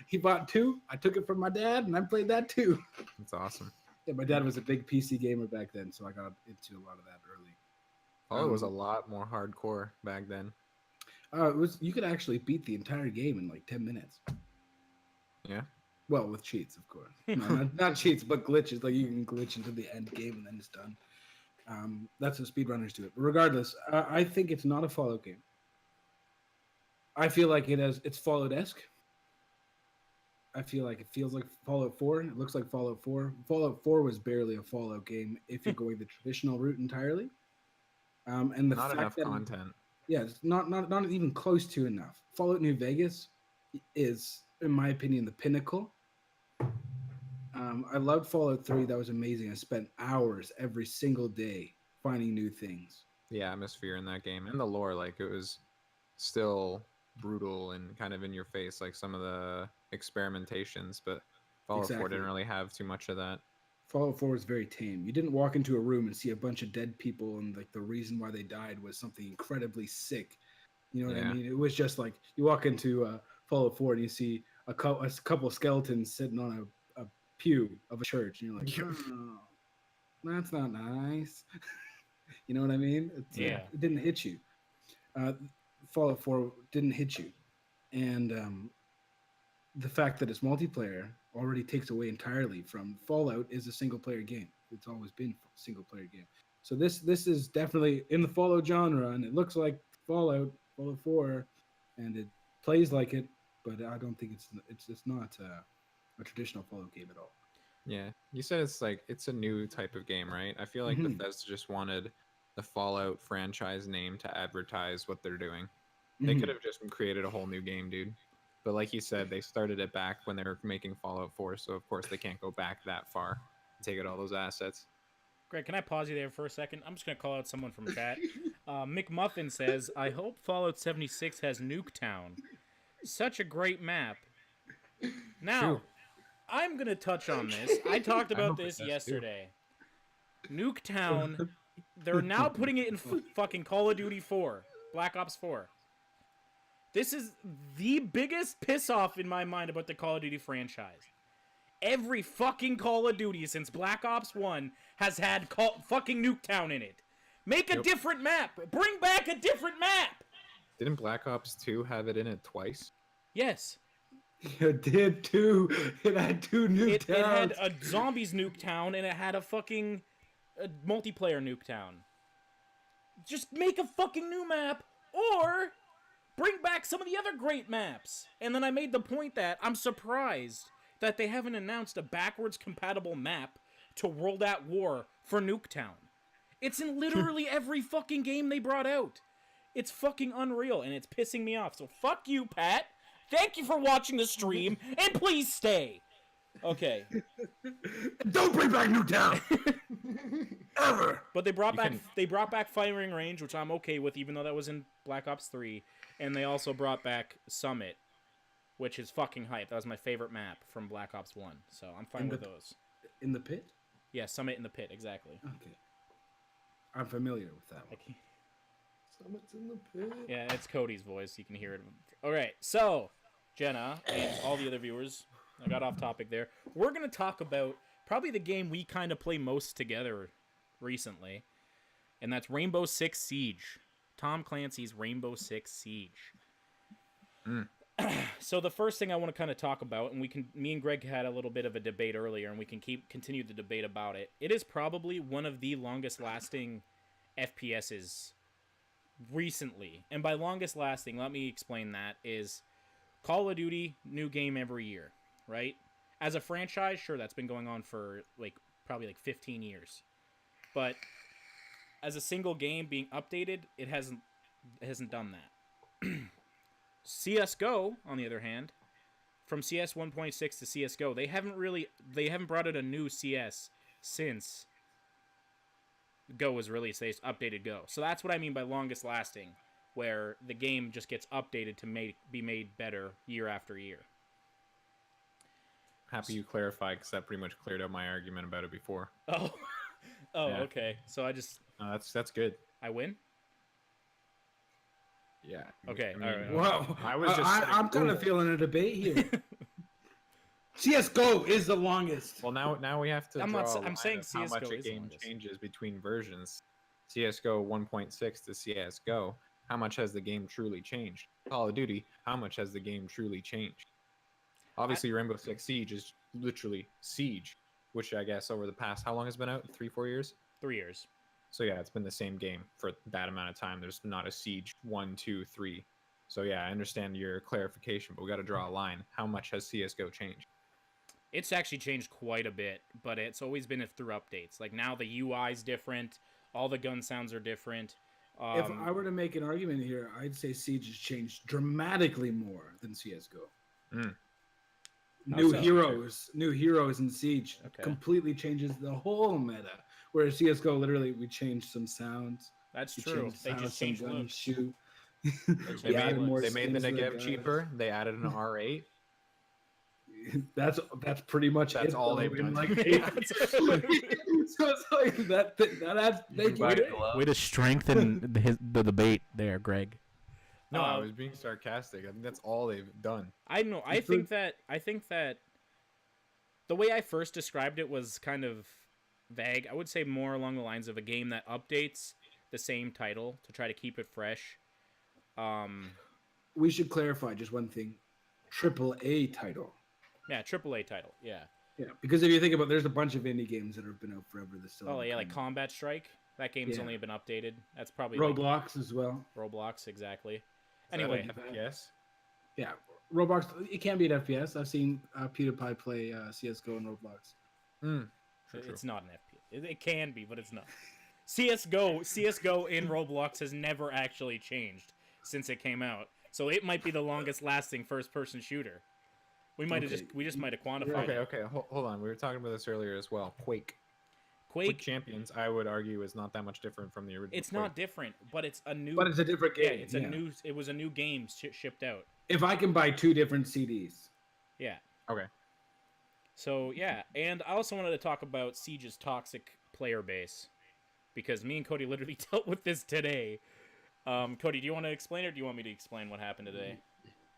He bought 2, I took it from my dad, and I played that too. That's awesome. Yeah, my dad was a big PC gamer back then, so I got into a lot of that early. Fallout was a lot more hardcore back then. It was you could actually beat the entire game in like 10 minutes. Yeah. Well, with cheats, of course. No, not cheats, but glitches. Like you can glitch into the end game and then it's done. That's what speedrunners do it. But regardless, I think it's not a Fallout game. I feel like it's Fallout-esque. I feel like it feels like Fallout 4. It looks like Fallout 4. Fallout 4 was barely a Fallout game if you're going the traditional route entirely. And the Not fact enough that content. yeah, it's not even close to enough. Fallout New Vegas is, in my opinion, the pinnacle. I loved Fallout 3. That was amazing. I spent hours every single day finding new things. The atmosphere in that game and the lore, like it was still brutal and kind of in your face, like some of the experimentations, but Fallout 4 Exactly. didn't really have too much of that. Fallout 4 was very tame. You didn't walk into a room and see a bunch of dead people and like the reason why they died was something incredibly sick. You know what I Yeah. mean? It was just like you walk into Fallout 4 and you see a couple skeletons sitting on a pew of a church and you're like, oh, that's not nice. You know what I mean? Yeah. It didn't hit you. Fallout 4 didn't hit you. And the fact that it's multiplayer already takes away entirely from Fallout is a single player game. It's always been a single player game. So this is definitely in the Fallout genre, and it looks like Fallout 4, and it plays like it, but I don't think it's not a traditional Fallout game at all. Yeah. You said it's a new type of game, right? I feel like Mhm. Bethesda just wanted the Fallout franchise name to advertise what they're doing. They Mhm. could have just created a whole new game, dude. But like you said, they started it back when they were making Fallout 4, so of course they can't go back that far and take out all those assets. Greg, can I pause you there for a second? I'm just gonna call out someone from chat. McMuffin says, "I hope Fallout 76 has Nuketown. Such a great map." Now, True. I'm gonna touch on this. I talked about hope it this does, too. yesterday. Nuketown, they're now putting it in fucking Call of Duty 4, Black Ops 4. This is the biggest piss off in my mind about the Call of Duty franchise. Every fucking Call of Duty since Black Ops 1 has had fucking Nuketown in it. Make a Yep. different map. Bring back a different map. Didn't Black Ops 2 have it in it twice? Yes. It did too. It had 2 new It had towns. a zombies Nuketown and it had a fucking multiplayer Nuketown. Just make a fucking new map or bring back some of the other great maps. And then I made the point that I'm surprised that they haven't announced a backwards compatible map to World at War for Nuketown. It's in literally every fucking game they brought out. It's fucking unreal, and it's pissing me off. So fuck you, Pat. Thank you for watching the stream, and please stay. Okay. Don't bring back Newtown ever. But they brought back firing range, which I'm okay with, even though that was in Black Ops 3, and they also brought back Summit, which is fucking hype. That was my favorite map from Black Ops 1, so I'm fine with those. In the pit? Yeah, Summit in the Pit, exactly. Okay. I'm familiar with that one. Summit's in the pit. Yeah, it's Cody's voice. You can hear it. All right, so Jenna and all the other viewers, I got off topic there. We're going to talk about probably the game we kind of play most together recently, and that's Rainbow Six Siege. Tom Clancy's Rainbow Six Siege. So the first thing I want to kind of talk about, and me and Greg had a little bit of a debate earlier, and we can continue the debate about it. It is probably one of the longest lasting FPSs recently. And by longest lasting, let me explain that, is Call of Duty, new game every year, right? As a franchise, sure, that's been going on for probably 15 years. But as a single game being updated, it hasn't done that. CS:GO, on the other hand, from CS 1.6 to CS:GO, they haven't brought out a new CS since Go was released. They just updated Go. So that's what I mean by longest lasting, where the game just gets updated to be made better year after year. Happy you clarified, because that pretty much cleared up my argument about it before. Oh, Yeah. okay. So I just That's good. I win. Yeah. Okay, I mean, all right. Wow. I was just. I'm kind of feeling a debate here. CS:GO is the longest. Well, now we have to. I'm draw not s- a I'm line saying of how much CS:GO a is the game longest. changes between versions. CS:GO 1.6 to CS:GO. How much has the game truly changed? Call of Duty. How much has the game truly changed? Obviously, Rainbow Six Siege is literally Siege, which I guess over the past, how long has it been out? 3-4 years. 3 years. So yeah, it's been the same game for that amount of time. There's not a Siege 1, 2, 3. So yeah, I understand your clarification, but we got to draw a line. How much has CS:GO changed? It's actually changed quite a bit, but it's always been through updates. Like now the UI's different, all the gun sounds are different. If I were to make an argument here, I'd say Siege has changed dramatically more than CS:GO. Mm. New so? heroes in Siege Okay. completely changes the whole meta. Whereas CS:GO, literally, we changed some sounds. That's We true. changed They sounds, just some changed guns looks. shoot. They We added more made the skins to Negev guns. cheaper. They added an R8. That's pretty much That's it, all though, they've in, done. like, 8 so it's like that adds. Thank Buy you. gloves. Way to strengthen the debate there, Greg. No, I was being sarcastic. I think that's all they've done. I know. I think that the way I first described it was kind of vague. I would say more along the lines of a game that updates the same title to try to keep it fresh. We should clarify just one thing: AAA title. Yeah, AAA title. Yeah. Yeah, because if you think about, there's a bunch of indie games that have been out forever. That still Oh haven't yeah, like come out. Combat Strike. That game's Yeah. only been updated. That's probably like Roblox as well. Roblox, exactly. Is that Anyway, an FPS. Yeah, Roblox. It can be an FPS. I've seen PewDiePie play CS:GO and Roblox. True. it's not an FPS. It can be, but it's not. CS:GO in Roblox has never actually changed since it came out. So it might be the longest lasting first person shooter. We might have Okay. we just might have quantified Okay, it. hold on. We were talking about this earlier as well. Quake Quake, Champions, I would argue, is not that much different from the original. it's Quake. not different, but it's a new. But it's a different yeah, game. it's a new. It was a new game shipped out. If I can buy 2 different CDs, Yeah. Okay. So yeah, and I also wanted to talk about Siege's toxic player base, because me and Cody literally dealt with this today. Cody, do you want to explain it, or do you want me to explain what happened today?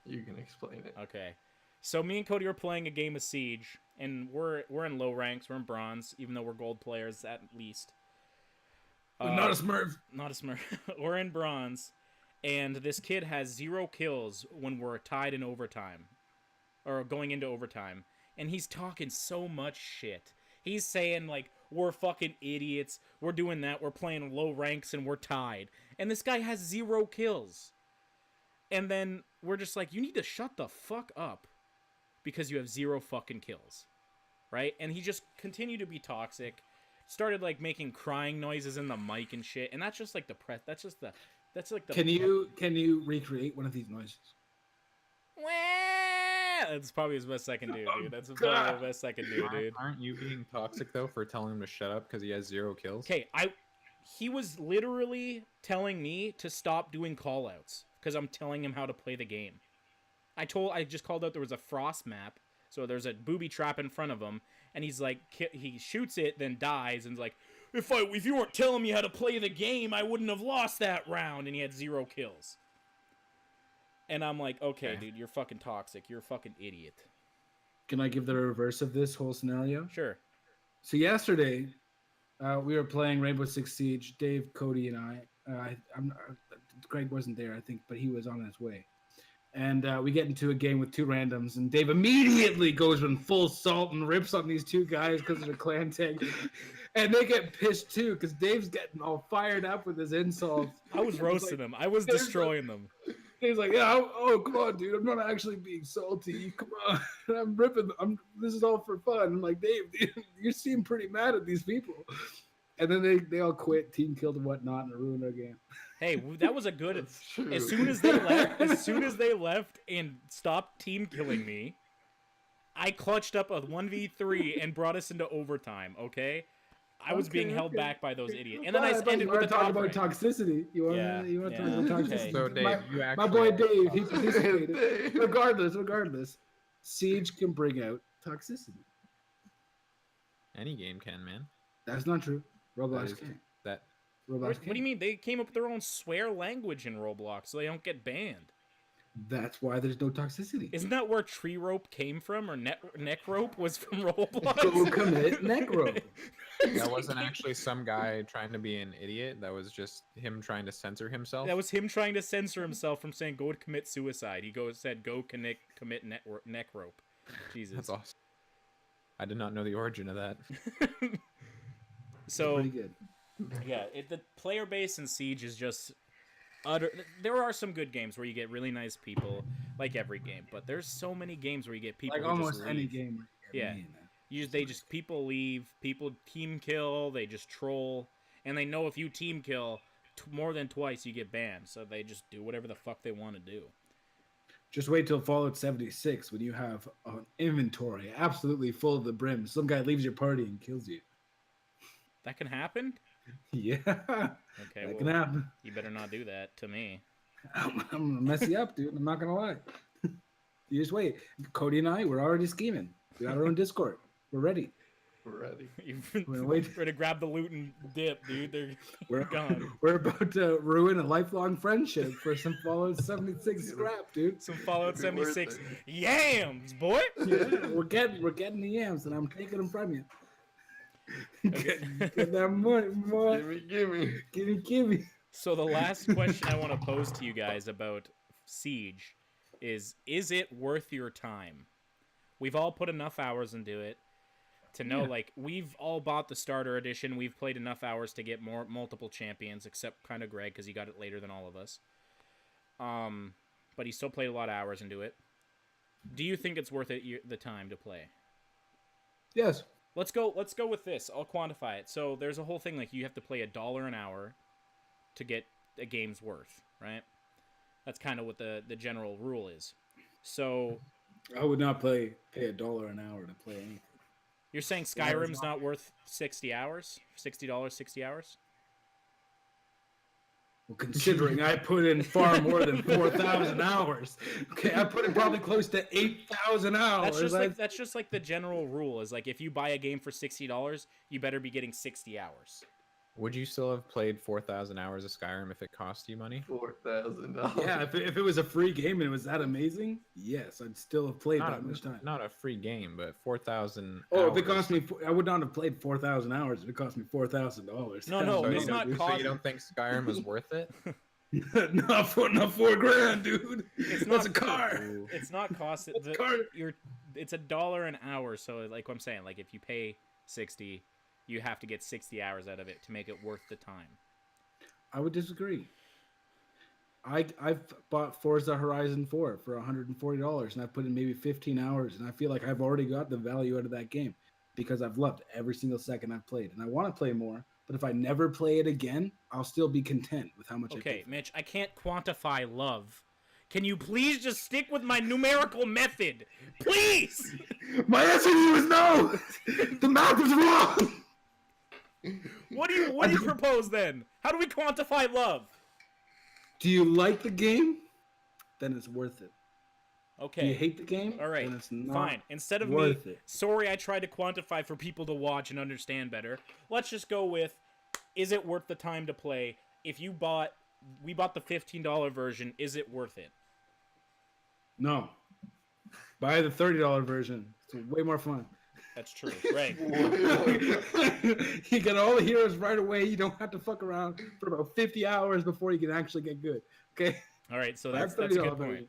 You can explain it. Okay. So me and Cody were playing a game of Siege, and we're in low ranks. We're in bronze, even though we're gold players at least. not a Smurf. Not a smurf. We're in bronze, and this kid has 0 kills when we're tied in overtime, or going into overtime, and he's talking so much shit. He's saying like, we're fucking idiots, we're doing that, we're playing low ranks and we're tied, and this guy has 0 kills. And then we're just like, you need to shut the fuck up because you have 0 fucking kills, right? And he just continued to be toxic. Started like making crying noises in the mic and shit, and that's just like that's just the That's like the. Can you recreate one of these noises? Wah! That's probably his best I can do, dude. That's probably the best I can do, dude. Aren't you being toxic though for telling him to shut up because he has 0 kills? Okay, he was literally telling me to stop doing callouts because I'm telling him how to play the game. I just called out there was a frost map, so there's a booby trap in front of him, and he's like, he shoots it, then dies, and is like, if you weren't telling me how to play the game, I wouldn't have lost that round, and he had 0 kills. And I'm like, okay, dude, you're fucking toxic. You're a fucking idiot. Can I give the reverse of this whole scenario? Sure. So yesterday, we were playing Rainbow Six Siege. Dave, Cody, and Greg wasn't there, I think, but he was on his way. And we get into a game with 2 randoms, and Dave immediately goes in full salt and rips on these 2 guys because of the clan tag. And they get pissed too because Dave's getting all fired up with his insults. I was roasting them. I was destroying them. He's like, yeah, oh, come on, dude. I'm not actually being salty. Come on. I'm ripping. This is all for fun. I'm like, Dave, dude, you seem pretty mad at these people. And then they all quit, team killed and whatnot, and ruined our game. Hey, that was a good. That's true. As soon as they left and stopped team killing me, I clutched up a 1v3 and brought us into overtime. Okay, I was being held back by those idiots, and then I ended with the talk top about rank. toxicity. You want to talk about toxicity? Okay. So Dave, My boy Dave, he participated. Regardless, Siege can bring out toxicity. any game can, man. That's not true. Roblox That is- can't. That Roblox What do can't. you mean? They came up with their own swear language in Roblox, so they don't get banned. That's why there's no toxicity. Isn't that where tree rope came from, or neck rope was from Roblox? Go commit necro. that wasn't actually some guy trying to be an idiot. That was just him trying to censor himself. That was him trying to censor himself from saying go commit suicide. He said go commit neck rope. Jesus. That's awesome. I did not know the origin of that. So Pretty good. yeah, the player base in Siege is just utter. There are some good games where you get really nice people, like every game. But there's so many games where you get people Like who almost just any leave. game. Yeah. People leave, people team kill, they just troll, and they know if you team kill more than twice, you get banned. So they just do whatever the fuck they want to do. Just wait till Fallout 76 when you have an inventory absolutely full to the brim. Some guy leaves your party and kills you. That can happen. Yeah. Okay, That can well, happen. you better not do that to me. I'm gonna mess you up, dude. I'm not gonna lie. You just wait. Cody and I, we're already scheming. We got our own Discord. We're ready. We're ready. We're wait. We're to grab the loot and dip, dude. They're We're gone. We're about to ruin a lifelong friendship for some Fallout 76 scrap, dude. Some Fallout It'd be worth 76 it. yams, boy. Yeah, we're getting the yams, and I'm taking them from you. Get that money, boy. Gimme. So the last question I want to pose to you guys about Siege is it worth your time? We've all put enough hours into it to know, like, we've all bought the starter edition. We've played enough hours to get multiple champions, except kind of Greg, because he got it later than all of us. But he still played a lot of hours into it. Do you think it's worth it the time to play? Yes. Let's go with this. I'll quantify it. So there's a whole thing like you have to play $1 an hour to get a game's worth, right? That's kind of what the general rule is. So I would not pay $1 an hour to play anything. you're saying Skyrim's not worth 60 hours? $60, 60 hours? Well, considering I put in far more than 4,000 hours. Okay, I put in probably close to 8,000 hours. That's just like the general rule is like if you buy a game for $60, you better be getting 60 hours. Would you still have played 4,000 hours of Skyrim if it cost you money? $4,000. Yeah, if it was a free game and it was that amazing, yes, I'd still have played that much time. Not a free game, but 4,000. Oh, if it cost me, I would not have played 4,000 hours if it cost me $4,000. No, So, it's you, not so cost. you don't think Skyrim was worth it? not for $4,000, dude. It's That's not a car. It's not cost. It's $1 an hour. So like what I'm saying, like if you pay 60, you have to get 60 hours out of it to make it worth the time. I would disagree. I've bought Forza Horizon 4 for $140, and I put in maybe 15 hours, and I feel like I've already got the value out of that game because I've loved every single second I've played, and I want to play more, But if I never play it again, I'll still be content with how much I Okay, paid. Mitch, I can't quantify love. Can you please just stick with my numerical method? Please! My answer to you is no! The math is wrong! What do you propose then? How do we quantify love? Do you like the game? Then it's worth it. Okay. Do you hate the game? All right. Then it's not Fine. Instead of worth me, it. sorry, I tried to quantify for people to watch and understand better. Let's just go with, is it worth the time to play? If we bought the $15 version, is it worth it? No. Buy the $30 version. It's way more fun. That's true. Right. You get all the heroes right away. You don't have to fuck around for about 50 hours before you can actually get good. Okay? All right. So Buy that's the a $30 good point. version.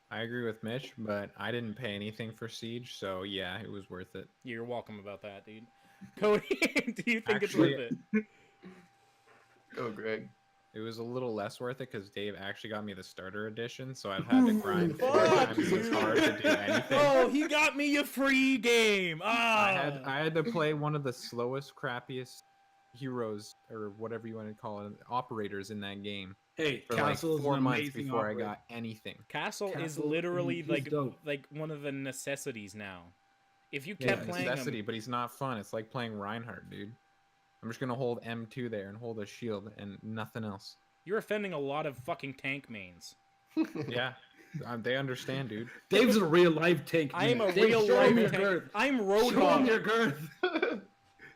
I agree with Mitch, but I didn't pay anything for Siege, so yeah, it was worth it. You're welcome about that, dude. Cody, do you think Actually- it's worth it? Go, Greg. It was a little less worth it because Dave actually got me the starter edition, so I've had to grind 4 Fuck, times as hard to do anything. Oh, he got me a free game. Ah. I had to play one of the slowest, crappiest heroes, or whatever you want to call it, operators in that game Hey, for Castle like is 4 an months amazing before I operator. got anything. Castle is Castle, literally he's like dope. one of the necessities now. If you Yeah, kept playing Necessity, him, but he's not fun. It's like playing Reinhardt, dude. I'm just gonna hold M2 there and hold a shield and nothing else. you're offending a lot of fucking tank mains. Yeah, they understand, dude. Dave's a real life tank. I am man. a Dave, real show him life your tank. girth. I'm Show him Roadhog. your girth.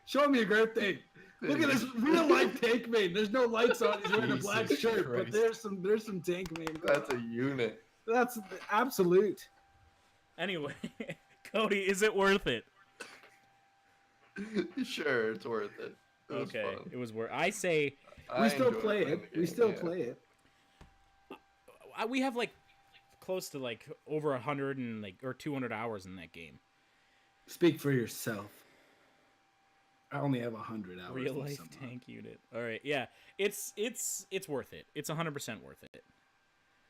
Show him your girth, Dave. Look at this real life tank main. There's no lights on. He's wearing a black Jesus shirt, but Christ. there's some tank main. That's a unit. That's absolute. Anyway, Cody, is it worth it? Sure, it's worth it. It was Okay, fun. it was worth. I say We I still enjoyed play playing it. the We game, still yeah. play it. we have like close to like over 100 and like or 200 hours in that game. Speak for yourself. I only have 100 hours. Real in life somehow. tank unit. All right, yeah, it's worth it. It's 100% worth it.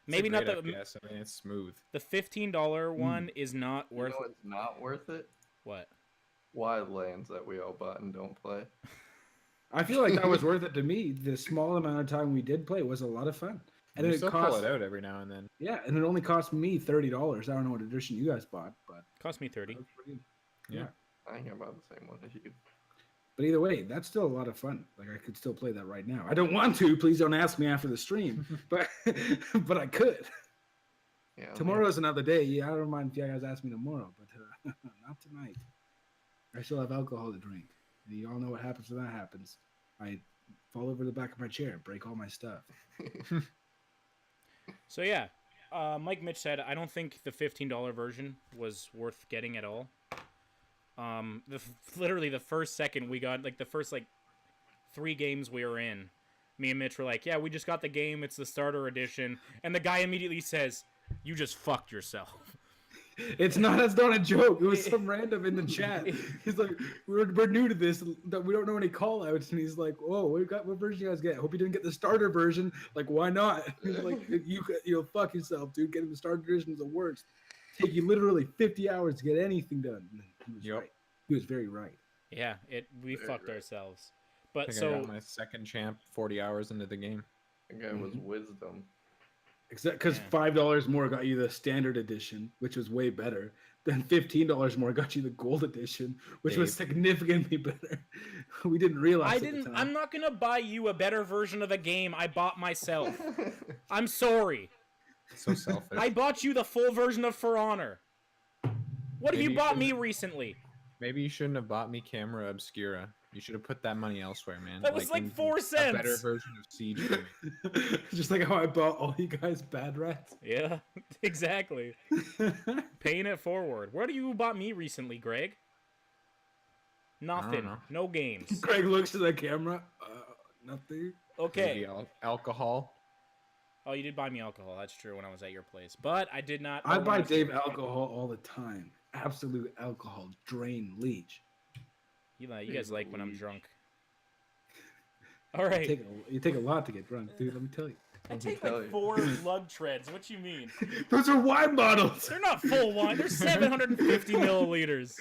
Maybe not the FPS. I mean, it's smooth. the $15 one is not You worth know it's not worth it? what? Wildlands that we all bought and don't play. I feel like that was worth it to me. The small amount of time we did play was a lot of fun. And And it still cost, pull it out every now and then. yeah, and it only cost me $30. I don't know what edition you guys bought, but Cost me 30. that was pretty- Yeah. I think I bought the same one as you. But either way, that's still a lot of fun. Like I could still play that right now. I don't want to. Please don't ask me after the stream, but but I could. Yeah. Tomorrow's another day. Yeah, I don't mind if you guys ask me tomorrow, but not tonight. I still have alcohol to drink. And you all know what happens when that happens. I fall over the back of my chair, break all my stuff. So yeah, Mike Mitch said I don't think the $15 version was worth getting at all. Literally the first second we got, like the first like 3 games we were in, me and Mitch were like, yeah, we just got the game, it's the starter edition, and the guy immediately says, you just fucked yourself. It's not a joke. It was some random in the chat. He's like, we're new to this, that we don't know any call outs, and he's like, oh, what version you guys get? Hope you didn't get the starter version. Like, why not? He's like, you'll fuck yourself, dude. Getting the starter version is the worst. Take you literally 50 hours to get anything done. And he was Yep. right. He was very right. Yeah, we Very fucked right. ourselves. I But think I so got my second champ 40 hours into the game. That guy was wisdom. Except because Yeah. $5 more got you the standard edition, which was way better. Then $15 more got you the gold edition, which was Dave. significantly better. We didn't realize. I at the didn't. time. I'm not gonna buy you a better version of the game I bought myself. I'm sorry. So selfish. I bought you the full version of For Honor. What have Maybe you you bought me shouldn't- recently? Maybe you shouldn't have bought me Camera Obscura. You should have put that money elsewhere, man. That was like in 4 A better cents. version of Siege for me. Just like how I bought all you guys bad rats. Yeah, exactly. Paying it forward. What have you bought me recently, Greg? Nothing. know. No games. Greg looks to the camera. Nothing. Okay. Maybe alcohol. Oh, you did buy me alcohol. That's true when I was at your place. But I did not. I buy Dave alcohol all the time. Absolute alcohol drain leech. You guys like when I'm drunk. All You right. take a lot to get drunk, dude. Let me tell you. I take tell like you. 4 lug treads. What you mean? Those are wine bottles. They're not full wine. They're 750 milliliters.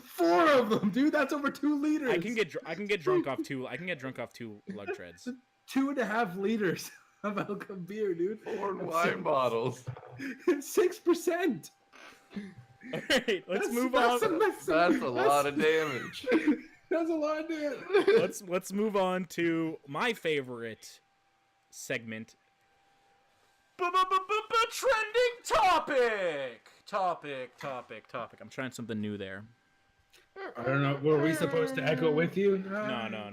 4 of them, dude. That's over 2 liters. I can get drunk off 2. I can get drunk off 2 lug treads. 2.5 liters of alcohol beer, dude. 4 wine bottles. 6%. All right, let's move on. That's a lot of damage. That's a lot, dude. Let's move on to my favorite segment. Trending topic. I'm trying something new there. I don't know. Were we supposed to echo with you? No.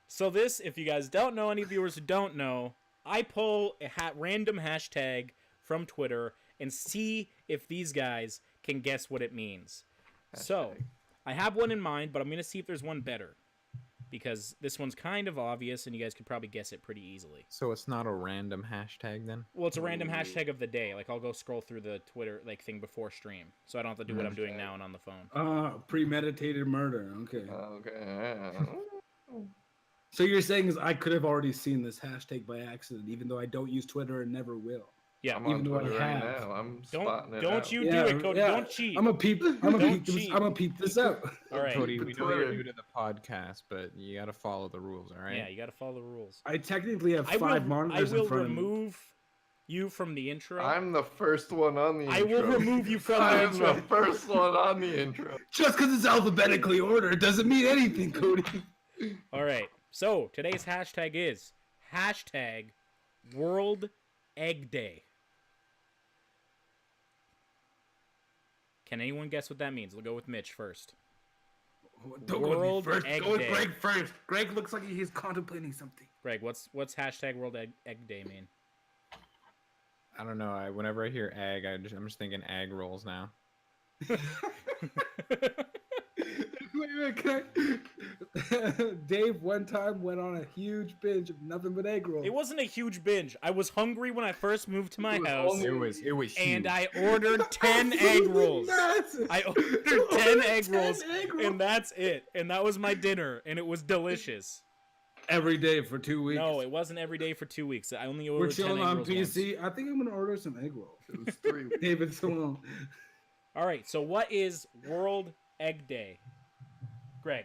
So this, if you guys don't know, any viewers who don't know, I pull a random hashtag from Twitter and see if these guys can guess what it means. So, I have one in mind, but I'm going to see if there's one better. Because this one's kind of obvious, and you guys could probably guess it pretty easily. So it's not a random hashtag then? Well, it's a random hashtag of the day. Like, I'll go scroll through the Twitter thing before stream. So I don't have to do what I'm doing now and on the phone. Premeditated murder. Okay. Okay. So you're saying is I could have already seen this hashtag by accident, even though I don't use Twitter and never will. Yeah, I'm even on though I Twitter right have. now. I'm spotting it don't out. you do it, Cody. Don't cheat. I'm gonna peep this out. All right. Cody, we know Twitter. you're new to the podcast, but you got to follow the rules, all right? Yeah, you got to follow the rules. I technically have I 5 will monitors in front of me. remove you from the intro. I'm the first one on the intro. I will remove you from the I'm intro. the first one on the intro. Just because it's alphabetically ordered doesn't mean anything, Cody. All right. So today's hashtag is hashtag World Egg Day. Can anyone guess what that means? We'll go with Mitch first. Don't World go with me Egg first. Go with Day. Greg first. Greg looks like he's contemplating something. Greg, what's hashtag World Egg Day mean? I don't know. Whenever I hear egg, I'm just thinking egg rolls now. Wait, can I... Dave one time went on a huge binge of nothing but egg rolls. It wasn't a huge binge. I was hungry when I first moved to my house, It was huge. and I ordered 10 egg rolls. I ordered 10 egg rolls, and that's it. And that was my dinner, and it was delicious. Every day for 2 weeks. No, it wasn't every day for 2 weeks. I only We're ordered 10 egg chilling on rolls PC. once. I think I'm gonna order some egg rolls. It was 3 weeks. David, so long. All right, so what is World Egg Day? Greg,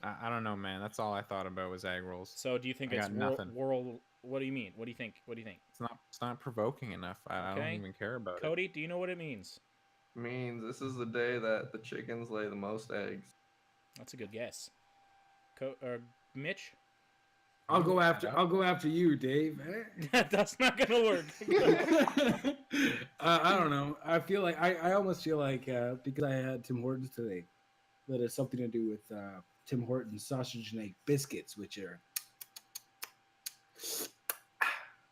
I don't know, man. That's all I thought about was egg rolls. so do you think I it's got nothing. world? What do you mean? What do you think? It's not provoking enough. I Okay. don't even care about it. Cody, do you know what it means? Means this is the day that the chickens lay the most eggs. That's a good guess. Mitch? I'll go after you, Dave. That's not gonna work. I don't know. I feel like I almost feel like because I had Tim Hortons today, that has something to do with Tim Hortons sausage and egg biscuits, which are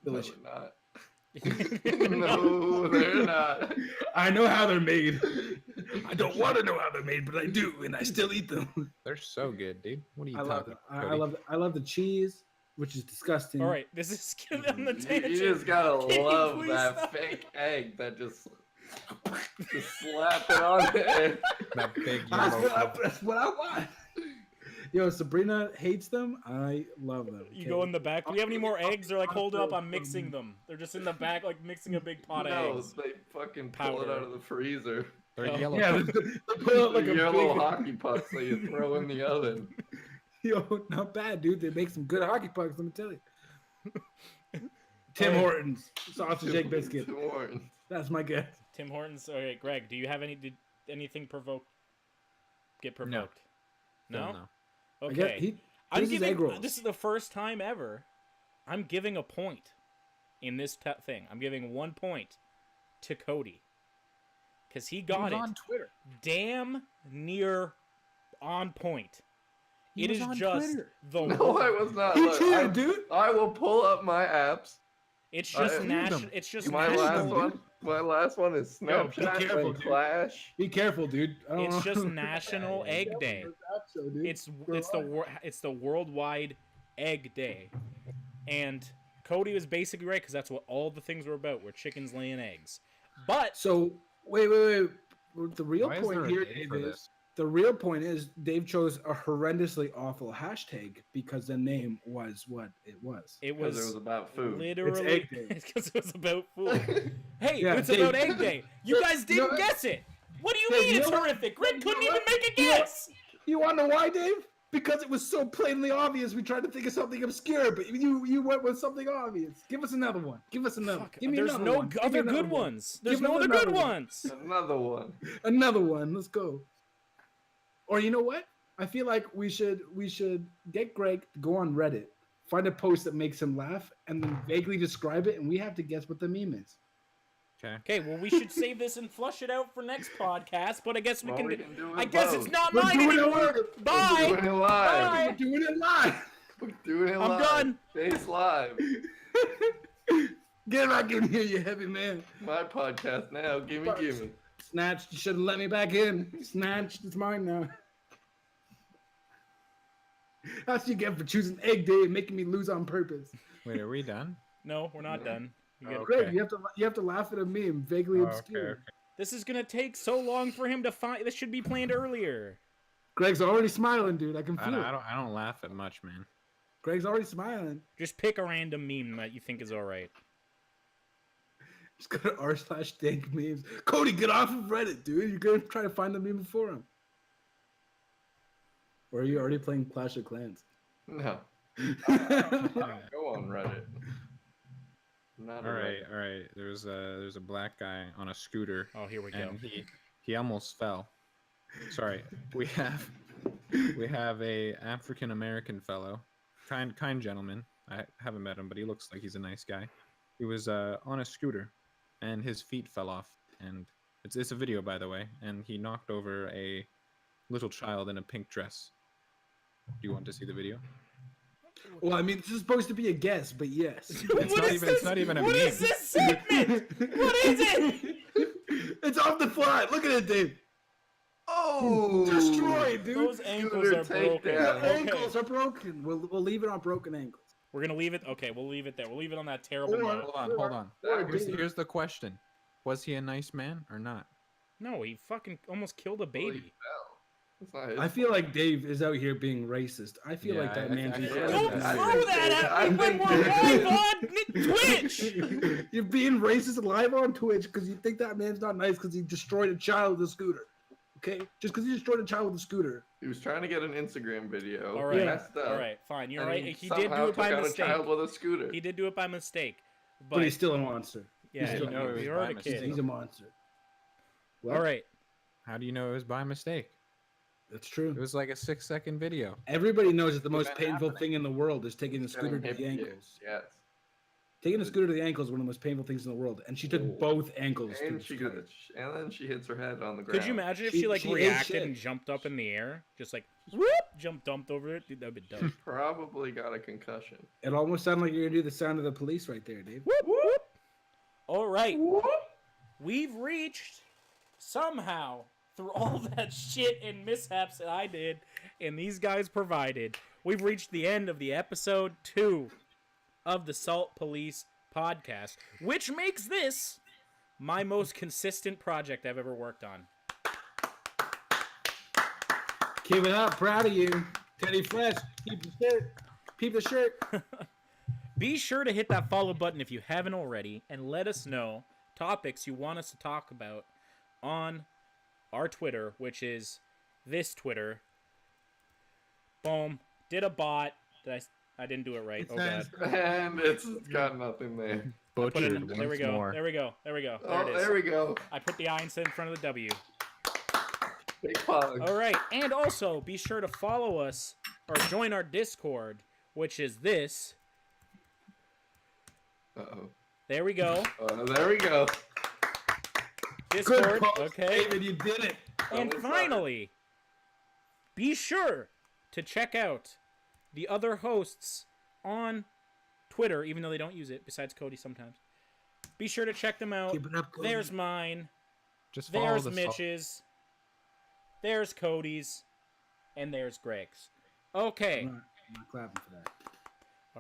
delicious. No, no, they're not. I know how they're made. I don't want to know how they're made, but I do, and I still eat them. They're so good, dude. What are you I love talking it. about? I love it. I love the cheese, which is disgusting. All right, this is getting on the You tangent. just gotta Can you love please that stop? fake egg that just slap it on the egg. That big That's yellow. that's what I want. Yo, Sabrina hates them. I love them. You go in the back. Do we have any more eggs? They're like, hold up, I'm mixing them. They're just in the back, like mixing a big pot of No, eggs. they fucking pull it Powder. out of the freezer. They're Oh. yellow. Yeah, they put out like a Yellow big. hockey pucks that you throw in the oven. Yo, not bad, dude. They make some good hockey pucks. Let me tell you. Tim Alright. Hortons sausage egg biscuit. Torn. That's my guess. Tim Hortons. All right, Greg, do you have anything get provoked? Don't No? know. I guess Okay. this is egg rolls. This is the first time ever I'm giving a point in this thing. I'm giving 1 point to Cody. Because he got it on Twitter. damn near on point. He It was is on just Twitter. the No, I was not. You Look, cheated, dude. I will pull up my apps. It's just I- national. It's just My national. last one is Yo, be Snapchat careful, and dude. Clash. Be careful, dude. I don't It's know. just National Egg Day. It's the worldwide Egg Day, and Cody was basically right because that's what all the things were about. Were chickens laying eggs, but So wait. The real Why is point there a here, day Dave, for is this? The real point is Dave chose a horrendously awful hashtag because the name was what it was. It Because was it was about food. literally Egg Day. because it was about food. Hey, Yeah, it's Dave- about Egg Day. You guys You know didn't what? guess it. What do you Dave, mean you it's know what? horrific? Greg You know couldn't even what? make a You know what? guess. You want to know why, Dave? Because it was so plainly obvious. We tried to think of something obscure, but you went with something obvious. Give us another one. Give us another. Fuck, Give me there's another no one. Give me other another good one. ones. There's Give no us other good another one. ones. Another one. Another one. Let's go. Or you know what? I feel like we should get Greg to go on Reddit, find a post that makes him laugh, and then vaguely describe it, and we have to guess what the meme is. Okay. Okay, well, we should save this and flush it out for next podcast, but I guess we Well, can we do. can do it I guess both. it's not We're mine doing it anymore. live. We're Bye. doing it live. Bye. We're doing it live. We're doing it I'm live. done. Face live. Get back in here, you heavy man. My podcast now. Gimme. Snatched. You should have let me back in. Snatched. It's mine now. That's what you get for choosing Egg Day and making me lose on purpose. Wait, are we done? No, we're not done. You Oh, get- okay. Greg, you have to laugh at a meme vaguely Oh, obscure. okay. This is gonna take so long for him to find. This should be planned earlier. Greg's already smiling, dude. I can I feel don't, it. I don't laugh at much, man. Greg's already smiling. Just pick a random meme that you think is all right. Just go to r/dank memes. Cody, get off of Reddit, dude. You're gonna try to find the meme before him. Or are you already playing Clash of Clans? No. I don't go on Reddit. Not All a right, Reddit. all right. There's a black guy on a scooter, Oh, here we go. and he almost fell. Sorry, we have a African American fellow, kind gentleman. I haven't met him, but he looks like he's a nice guy. He was on a scooter, and his feet fell off. And it's a video, by the way. And he knocked over a little child in a pink dress. Do you want to see the video? Well, I mean, this is supposed to be a guess, but yes. It's not even a What meme. is this segment? What is it? It's off the fly. Look at it, Dave. Oh! Destroyed, dude. Those ankles Scooter are broken. takedown. The Okay. ankles are broken. We'll leave it on broken ankles. We're gonna leave it. Okay, we'll leave it there. We'll leave it on that terrible Or- note. Hold on. Or Here's- Dave. Here's the question: was he a nice man or not? No, he fucking almost killed a baby. It's not his I feel like Dave is out here being racist. I feel Yeah, like that I- man's. I- Yeah, Don't I throw think that Dave- at I me when think we're Dave- live on Twitch. You're being racist live on Twitch because you think that man's not nice because he destroyed a child with a scooter. Okay, just because he destroyed a child with a scooter. He was trying to get an Instagram video. All He right, messed up. all right, fine. You're and right. He did somehow do it took by out mistake. A child with a scooter. He did do it by mistake. But, But he's still a monster. yeah, still- you know, it was you're by a mistake. kid. He's a monster. What? All right. How do you know it was by mistake? That's true. It was like a 6-second video. Everybody knows that the most Event painful happening. thing in the world is taking the Getting scooter to hip the kicked, ankles. Yes. Taking a scooter to the ankles is one of the most painful things in the world, and she took Oh. both ankles. to And the she scooter. got and then she hits her head on the ground. Could you imagine if She- she like she ate reacted shit. and jumped up in the air, just like whoop, dumped over it? Dude, that'd be dope. Probably got a concussion. It almost sounded like you're gonna do the sound of the police right there, Dave. Whoop whoop. All right. We've reached somehow through all that shit and mishaps that I did and these guys provided. We've reached the end of the episode 2 of the Salt Police Podcast, which makes this my most consistent project I've ever worked on. Keep it up, proud of you, Teddy Fresh. Keep the shirt. Keep the shirt. Be sure to hit that follow button if you haven't already and let us know topics you want us to talk about on our Twitter, which is this Twitter. Boom. Did a bot. I didn't do it right. It Oh god. says- And it's got nothing there. Put Butchered it, there we once go. more. There we go. There we go. There Oh, it is. there we go. I put the I instead in front of the W. Big pug. All right. And also be sure to follow us or join our Discord, which is this. Uh-oh. There we go. There we go. Discord. Good call, Okay. David. You did it. And Almost finally, be sure to check out the other hosts on Twitter, even though they don't use it, besides Cody sometimes. Be sure to check them out. Keep it up, Cody. There's mine. Just follow There's the Mitch's. There's Cody's. And there's Greg's. Okay. I'm not clapping for that.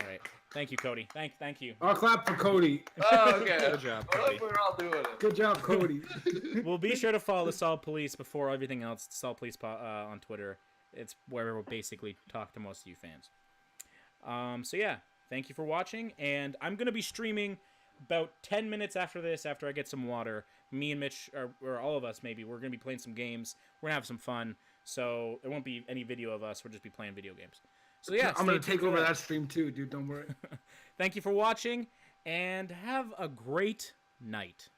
All right. Thank you, Cody. Thank you. I'll clap for Cody. Oh, okay. Good job, Well, Cody. we're all doing it. Good job, Cody. Well, be sure to follow the Salt Police before everything else. Salt Police on Twitter. It's where we'll basically talk to most of you fans. So yeah, thank you for watching, and I'm gonna be streaming about 10 minutes after this. After I get some water, me and Mitch, or all of us maybe, we're gonna be playing some games. We're gonna have some fun. So there won't be any video of us. We'll just be playing video games. So yeah, I'm gonna stay take tuned for over that stream too, dude. Don't worry. Thank you for watching, and have a great night.